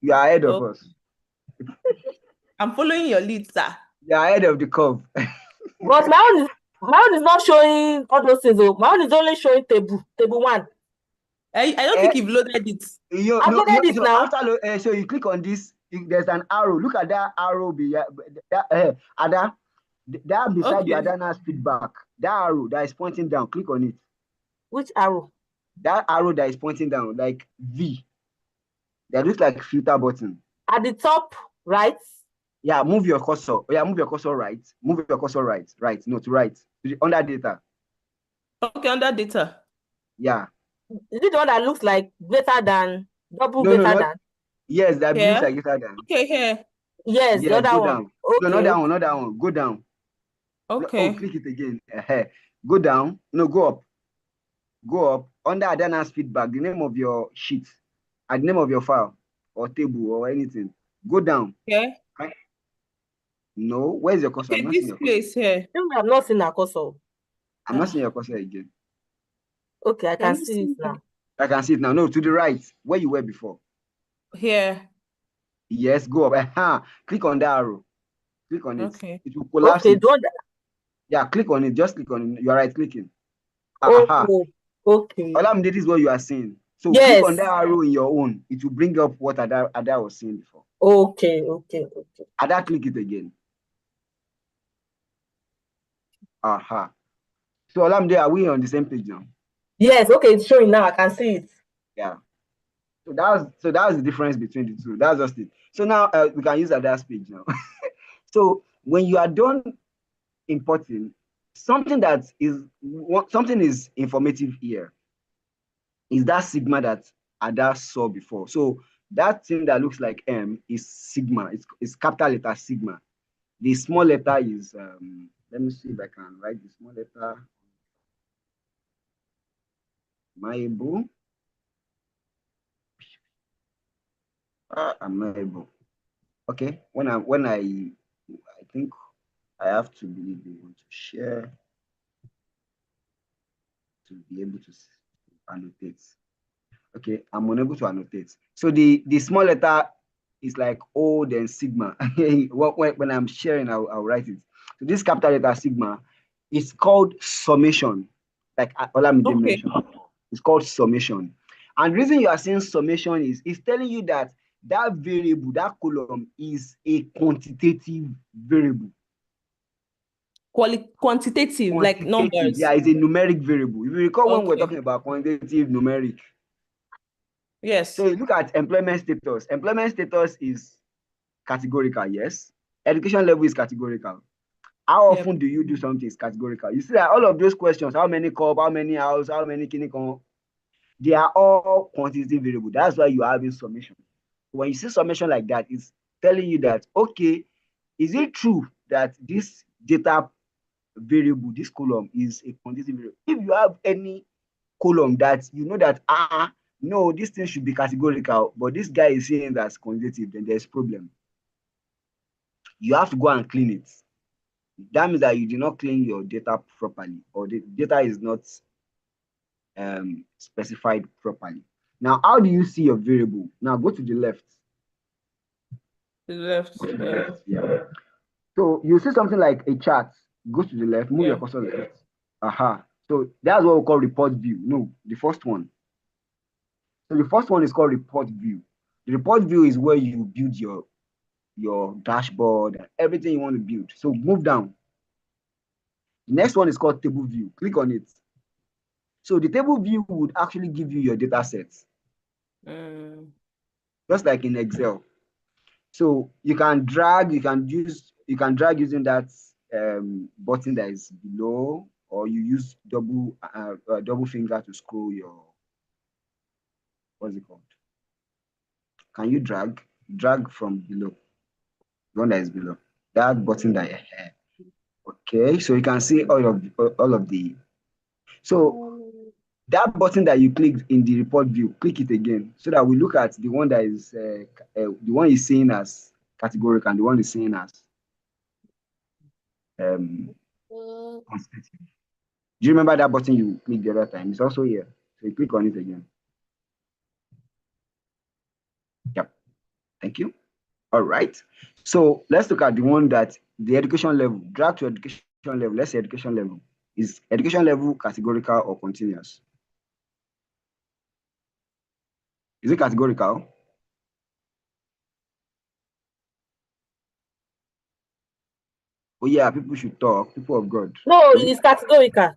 You are ahead of
Oh,
us.
I'm following your lead, sir.
You are ahead of the curve.
But my own is not showing all those things. My own is only showing table one.
I don't
Eh,
think you've loaded it.
you
I've
no you
loaded it
so
now.
after so you click on this. There's an arrow. Look at that arrow. That Ada, that beside the
Okay.
Adana's feedback. That arrow that is pointing down. Click on it.
Which arrow?
That arrow that is pointing down, like V. That looks like filter button.
At the top, right?
Yeah, move your cursor. Oh, yeah, move your cursor right. Move your cursor right. Right. No, to right. Under data.
Okay, under data.
Yeah.
Is it the one that looks like greater than, double
No,
greater
not.
than?
Yes, that looks
Here.
like greater than.
Okay, here.
Yes, the
Yes,
other
go
one.
down. No, not
Okay,
that
okay.
one, not that one. Go down. Oh,
Okay.
click it again. Go down. No, go up. Go up. Under Adana's feedback, the name of your sheet, and the name of your file or table or anything. Go down.
Yeah.
Right? No, where's your cursor? I'm
Okay,
not seeing
this
your cursor.
place here.
Maybe I've not seen a cursor.
I'm not seeing
Ah,
your cursor again.
Okay, I
you're
can
not
see it
seeing
now.
I can see it now. No, to the right, where you were before.
here.
Yes, go up. Click on that arrow. Click on it.
Okay.
It will collapse
Okay,
it.
the one that,
Yeah, click on it. Just click on it. You are right clicking. Aha.
oh, okay.
Olamide, this is what you are seeing. So click on that
Yes.
arrow in your own. It will bring up what Ada was seeing before.
Okay, okay, okay.
Ada, click it again. Aha. So Olamide, are we on the same page now?
Yes, okay, it's showing now. I can see it.
Yeah. So that's the difference between the two. That's just it. So now we can use Ada's page now. So when you are done importing, something is informative here is that sigma that Ada saw before. So that thing that looks like M is sigma. It's capital letter sigma. The small letter is let me see if I can write the small letter. Am I able? I'm not able. Okay. I think I have to be able to share to be able to annotate. Okay, I'm unable to annotate. So the small letter is like O then sigma. When I'm sharing, I'll write it. So this capital letter sigma is called summation, like Olamide
Okay.
mentioned. It's called summation. And the reason you are saying summation is telling you that that variable, that column is a quantitative variable.
Quantitative, like
Quantitative,
numbers.
yeah, it's a numeric variable. If you recall when we were
Okay.
talking about quantitative numeric, so
Yes.
you look at employment status. Employment status is categorical, yes. Education level is categorical. How
Yep.
often do you do something is categorical? You see that all of those questions, how many cup, how many house, how many kinikon, they are all quantitative variable. That's why you are having summation. When you see summation like that, it's telling you that, okay, is it true that this data variable, this column is a quantitative variable? If you have any column that you know that no, this thing should be categorical, but this guy is saying that's quantitative, then there's problem. You have to go and clean it. That means that you did not clean your data properly, or the data is not specified properly. Now, how do you see your variable? Now go to the left.
The left. Yeah.
Yeah. So you see something like a chart. Go to the left, move your
Yeah.
cursor left. Aha. So that's what we call report view. No, the first one. So the first one is called report view. The report view is where you build your dashboard and everything you want to build. So move down. The next one is called table view. Click on it. So the table view would actually give you your data sets, just like in Excel. So you can drag, you can drag using that button that is below, or you use double finger to scroll your, what's it called? Can you drag from below? The one that is below. That button that you have. Okay, so you can see all of the. So that button that you clicked in the report view, click it again so that we look at the one that is the one is saying as categorical and the one is saying as constitutive. Do you remember that button you clicked the other time? It's also here. So you click on it again. Yep. Thank you. All right. So let's look at the one that the education level. Drag to education level. Let's say education level. Is education level categorical or continuous? Is it categorical? Oh yeah, people should talk. People of God.
No,
Is it?
it's categorical.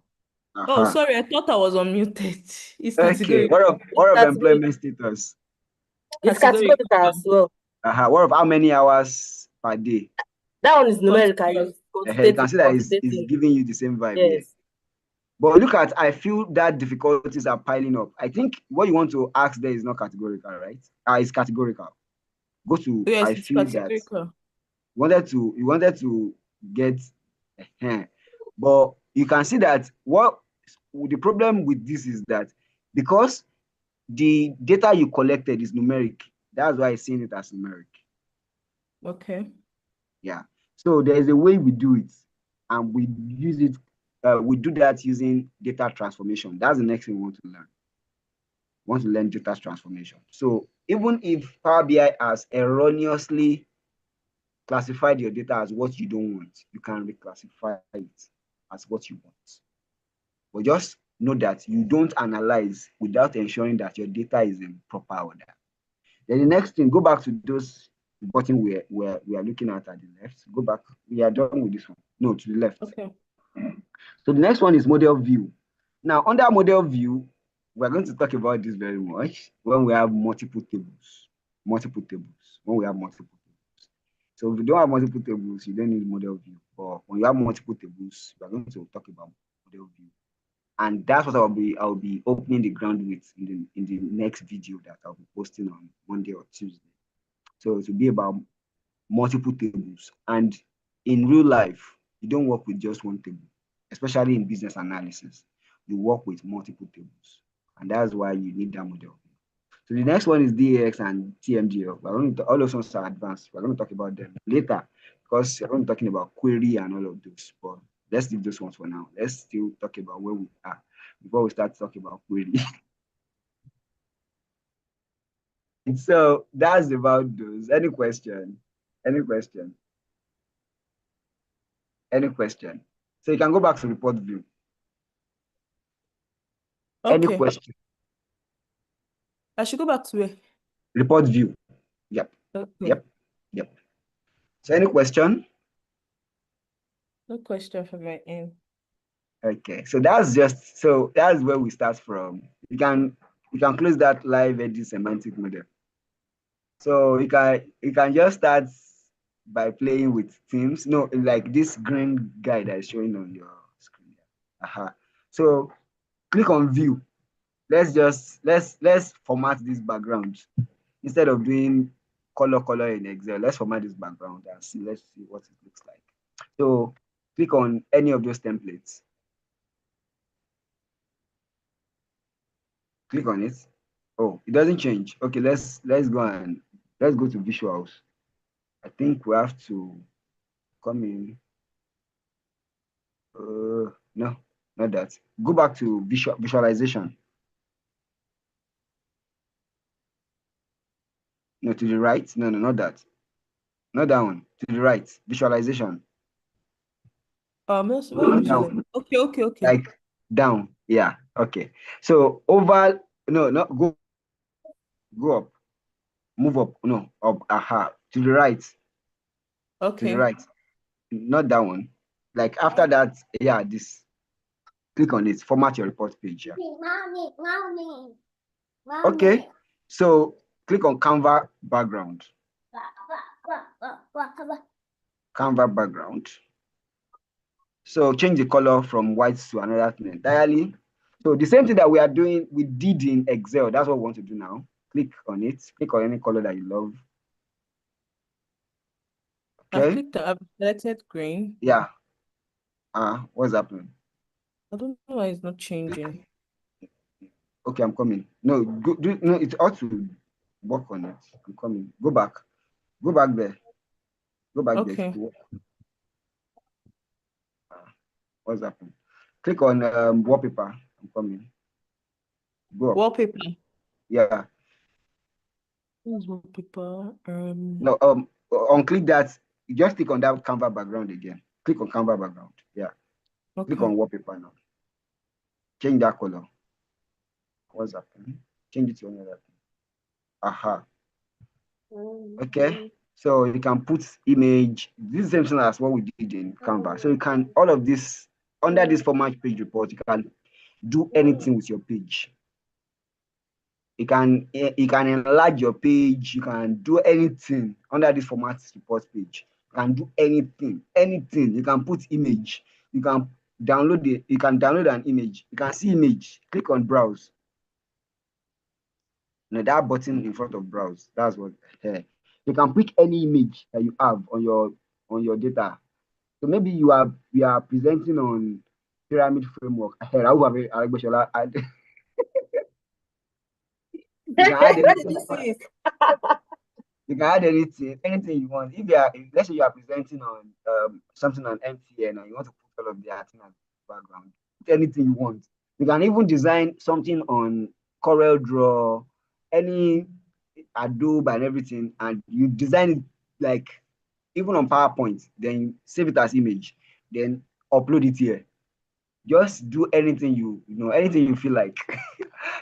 Oh,
Uh-huh.
sorry, I thought I was unmuted. It's
Okay.
categorical.
What of
Categorical.
employment status?
It's
Categorical.
categorical as well.
What of how many hours per day?
That one is numerical.
Continuous.
It's
You can
quantitative.
see that it's
Quantitative.
giving you the same vibe here.
Yes.
But look at, I feel that difficulties are piling up. I think what you want to ask there is not categorical, right? It's categorical. Go to,
Yes,
I
it's
feel that
categorical.
you wanted to get, but you can see that what the problem with this is that because the data you collected is numeric, that's why it's seeing it as numeric.
Okay.
Yeah. So there's a way we do it, and we use it. We do that using data transformation. That's the next thing we want to learn. We want to learn data transformation. So even if Power BI has erroneously classified your data as what you don't want, you can reclassify it as what you want. But just know that you don't analyze without ensuring that your data is in proper order. Then the next thing, go back to those button we are looking at the left. Go back. We are done with this one. No, to the left.
Okay.
So the next one is model view. Now, under model view, we're going to talk about this very much when we have multiple tables. Multiple tables. When we have multiple tables. So if you don't have multiple tables, you don't need model view. But when you have multiple tables, we're going to talk about model view. And that's what I'll be opening the ground with in the next video that I'll be posting on Monday or Tuesday. So it will be about multiple tables. And in real life, you don't work with just one table, especially in business analysis. You work with multiple tables. And that's why you need that model. So the next one is DAX and TMGL. All those ones are advanced. We're going to talk about them later because we're going to be talking about query and all of those. But let's leave those ones for now. Let's still talk about where we are before we start talking about query. So that's about those. Any question? Any question? Any question? So you can go back to report view. Any
Okay.
question?
I should go back to where?
Report view. Yep.
Okay.
Yep. So any question?
No question from my end.
Okay. So that's where we start from. You can close that live edge semantic model. So you can just start by playing with themes. No, like this green guy that is showing on your screen. So click on view. Let's format this background instead of doing color in Excel. Let's format this background and see. Let's see what it looks like. So click on any of those templates. Click on it. Oh, it doesn't change. Okay, let's go to visuals. I think we have to come in. No, not that. Go back to visualization. No, to the right. No, not that. Not that one. To the right. Visualization.
What visualize?
Down.
Okay.
Like down. Yeah. Okay. So oval. No, not go up. Move up. No, up. Aha. To the right. To the
Okay.
right. Not that one. Like after that, yeah, this. Click on it. Format your report page. Yeah. Okay. So click on Canva background. Canva background. So change the color from white to another thing entirely. So the same thing that we are doing, we did in Excel. That's what we want to do now. Click on it. Click on any color that you love. Okay.
I've selected green.
Yeah. What's happening?
I don't know why it's not changing.
Okay, I'm coming. No, no, it ought to work on it. I'm coming. Go back. Go back there. Go back there.
Okay.
What's happening? Click on wallpaper. I'm coming. Go up.
Wallpaper.
Yeah.
Where's wallpaper?
No, unclick that. Just click on that Canva background again. Click on Canva background. Yeah. Click
Okay.
on wallpaper now. Change that color. What's happening? Change it to another thing. Aha. Okay. So you can put image. This is the same thing as what we did in Canva. So you can all of this under this format page report. You can do anything with your page. You can enlarge your page. You can do anything under this format report page. You can do anything. You can put image. You can download it. You can download an image. You can see image. Click on browse. Now that button in front of browse. That's what. You can pick any image that you have on your data. So maybe we are presenting on pyramid framework. You can add
Where did
anything.
you see it?
You can add anything you want. Let's say you are presenting on something on MTN and you want to put all of the art in the background, put anything you want. You can even design something on Corel Draw, any Adobe and everything, and you design it like even on PowerPoint. Then you save it as image, then upload it here. Just do anything anything you feel like.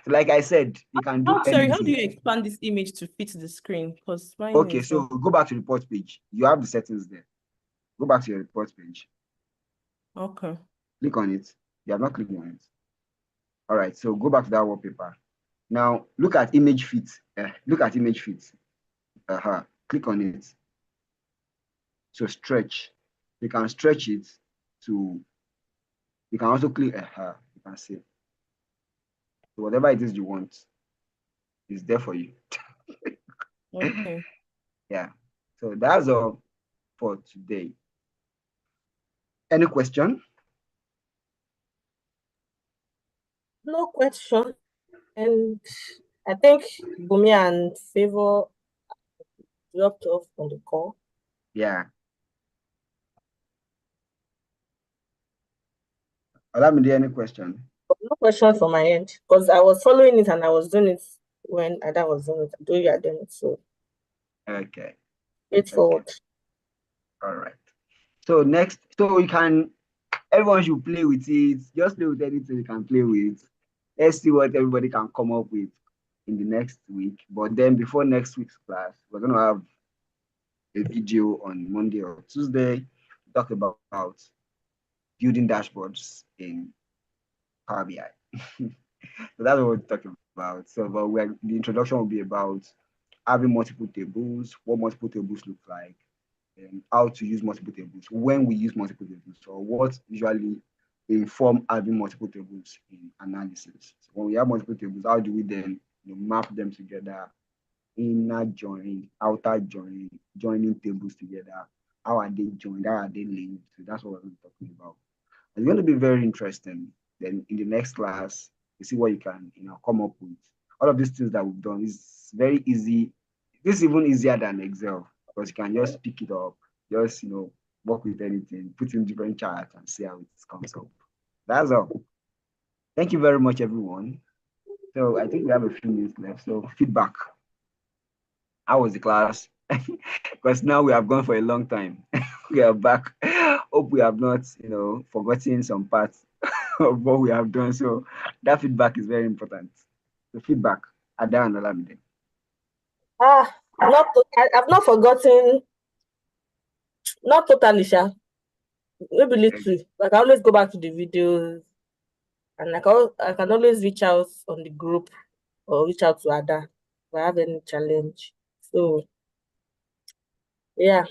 Like I said, you can do
Oh, sorry. How do
anything.
you expand this image to fit the screen? Because mine
Okay,
is
so
not.
go back to report page. You have the settings there. Go back to your report page.
Okay.
Click on it. You have not clicked on it. All right, so go back to that wallpaper. Now look at image fit. Look at image fit. Click on it. So stretch. You can stretch it to. You can also click. You can see. So whatever it is you want is there for you.
Okay.
Yeah. So that's all for today. Any question?
No question. And I think Bumi and Favor dropped off on the call.
Yeah. Olamide, any question?
No question from my end because I was following it and I was doing it when Ada was doing it. Do you are doing it? So
Okay.
straightforward.
All right. So next, so everyone should play with it. Just play with anything you can play with. Let's see what everybody can come up with in the next week. But then before next week's class, we're going to have a video on Monday or Tuesday to talk about building dashboards in Power BI. So that's what we're talking about. So, but the introduction will be about having multiple tables, what multiple tables look like, and how to use multiple tables, when we use multiple tables, or what usually inform having multiple tables in analysis. So when we have multiple tables, how do we then map them together, inner join, outer join, joining tables together? How are they joined? How are they linked? So that's what we're going to be talking about. It's going to be very interesting. Then in the next class, you see what you can come up with. All of these things that we've done is very easy. This is even easier than Excel because you can just pick it up, just work with anything, put in different charts and see how it comes up. That's all. Thank you very much, everyone. So I think we have a few minutes left. So feedback. How was the class? Because now we have gone for a long time. We are back. Hope we have not, forgotten some parts of what we have done. So that feedback is very important. The feedback. Ada and Olamide.
I've not forgotten, not totally, Sha. Maybe little. Like I always go back to the videos, and I can always reach out on the group or reach out to Ada if I have any challenge. So yeah,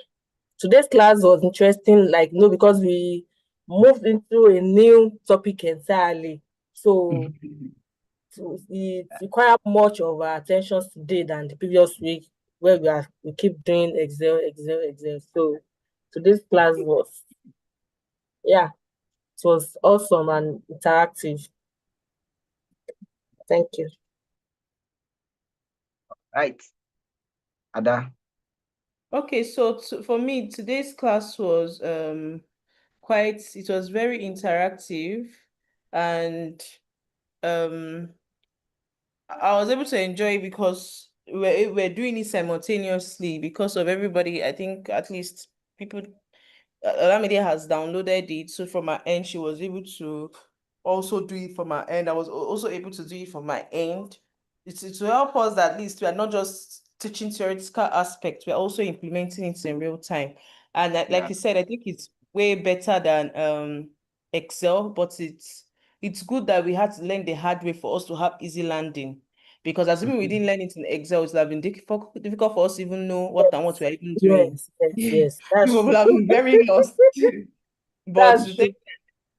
today's class was interesting. Like because we moved into a new topic entirely. So it required much of our attention today than the previous week where we keep doing Excel, Excel, Excel. So today's class was, yeah, it was awesome and interactive. Thank you.
Right. Ada.
Okay, so for me, today's class was it was very interactive, and um I was able to enjoy it because we're doing it simultaneously because of everybody. I think at least people Olamide has downloaded it. So from my end, she was able to also do it from my end. I was also able to do it from my end. It's to help us that at least we are not just teaching theoretical aspects, we're also implementing it in real time. And like
Yeah.
you said, I think it's way better than Excel, but it's good that we had to learn the hard way for us to have easy landing. Because assuming we didn't learn it in Excel, it would have been difficult for us to even know what and what we're even doing.
Yes, yes, yes.
We
That's
would
true.
have been very lost. But
That's
to
true.
think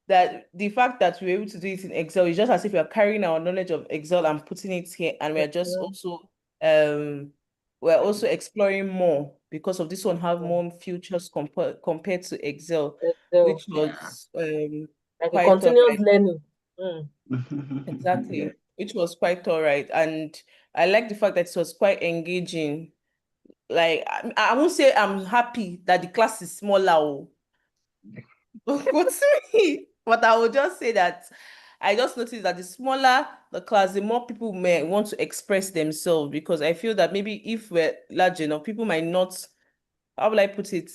that the fact that we're able to do it in Excel is just as if we are carrying our knowledge of Excel and putting it here, and we're just
Mhm.
also we're also exploring more because of this one have more features compared to Excel,
Excel,
which
Yeah.
was
like a
quite all
continuous
right.
learning. Mm.
Yeah.
Exactly, which was quite all right. And I like the fact that it was quite engaging. Like I won't say I'm happy that the class is smaller, oh, but but I will just say that I just noticed that the smaller the class, the more people may want to express themselves because I feel that maybe if we're large enough, people might not, how will I put it?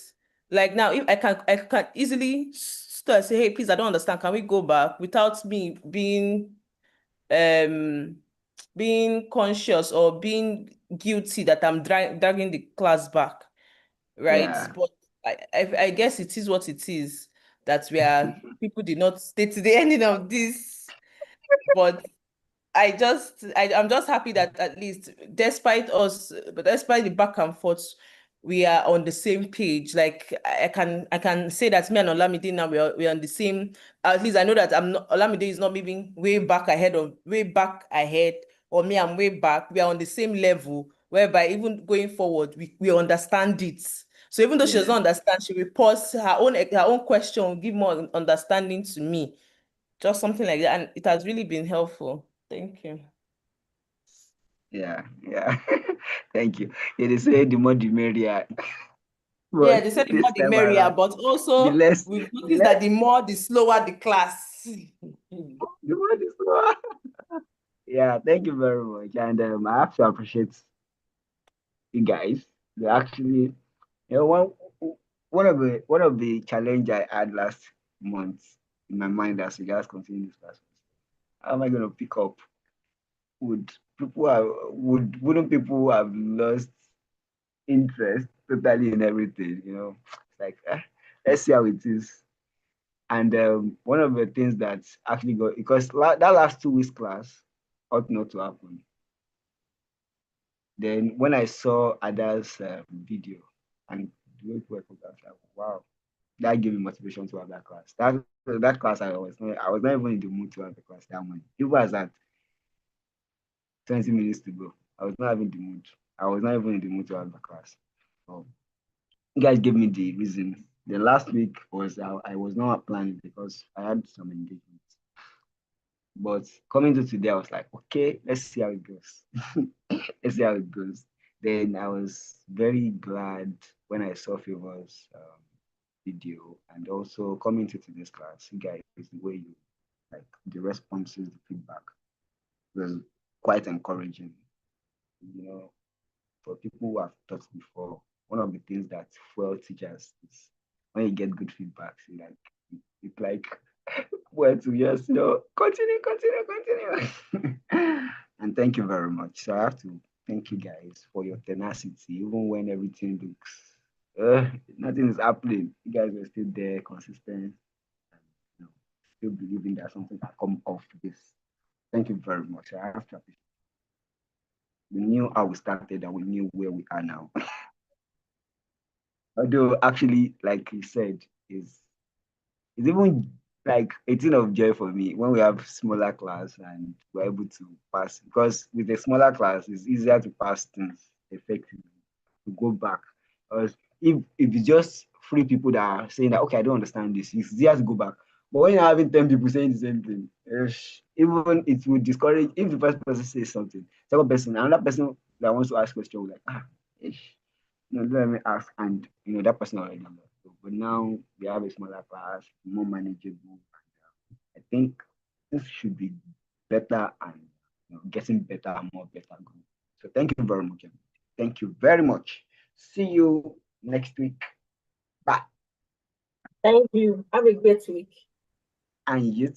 Like now, if I can easily start say, hey, please, I don't understand. Can we go back without me um being conscious or being guilty that I'm dragging the class back, right?
Yeah.
But I guess it is what it is that people did not stay to the ending of this. But I'm just happy that at least despite the back and forth, we are on the same page. Like I can say that me and Olamide now we're on the same. At least I know that I'm not Olamide is not maybe way back ahead, or me I'm way back. We are on the same level, whereby even going forward we understand it. So even though she
Yeah.
doesn't understand, she will pause her own question, will give more understanding to me. Just something like that, and it has really been helpful. Thank you.
Yeah. Yeah. Thank you. Yeah, they say the more the merrier.
Yeah,
But
they said the more
this
the
time
merrier,
around,
but
the
also
less,
we've
the
noticed
less,
that the more the slower the class.
the more the slower. Yeah, thank you very much. And I have to appreciate you guys. They actually, one of the challenge I had last month in my mind as regards continuing this class was, how am I going to pick up? Wouldn't people have lost interest totally in everything? It's like, let's see how it is. And one of the things that actually got, because that last 2 weeks class ought not to happen. Then when I saw Ada's video and the way people were I was like, wow, that gave me motivation to have that class. That class I was not even in the mood to have the class that morning. It was at 20 minutes to go. I was not having the mood. I was not even in the mood to have the class. So you guys gave me the reason. The last week was I was not planning because I had some engagements. But coming to today, I was like, okay, let's see how it goes. Let's see how it goes. Then I was very glad when I saw Favors. video and also coming to today's class. You guys, the way you like the responses, the feedback was quite encouraging. You know, for people who have taught before, one of the things that fuel teachers is when you get good feedback, it's like well to just continue. And thank you very much. So I have to thank you guys for your tenacity, even when everything looks nothing is happening. You guys were still there, consistent, and still believing that something can come off this. Thank you very much. I have to appreciate. We knew how we started and we knew where we are now. Although actually, like you said, is it's even like a thing of joy for me when we have smaller class and we're able to pass because with a smaller class it's easier to pass things effectively to go back. Because if it's just three people that are saying that okay, I don't understand this, it's easier to go back. But when you're having 10 people saying the same thing, even it will discourage if the first person says something, second person, another person that wants to ask question will like, let me ask, and that person already knows. So, but now we have a smaller class, more manageable. I think this should be better and getting better and more better. So thank you very much. Thank you very much. See you next week. Bye.
Thank you. Have a great week.
And you too.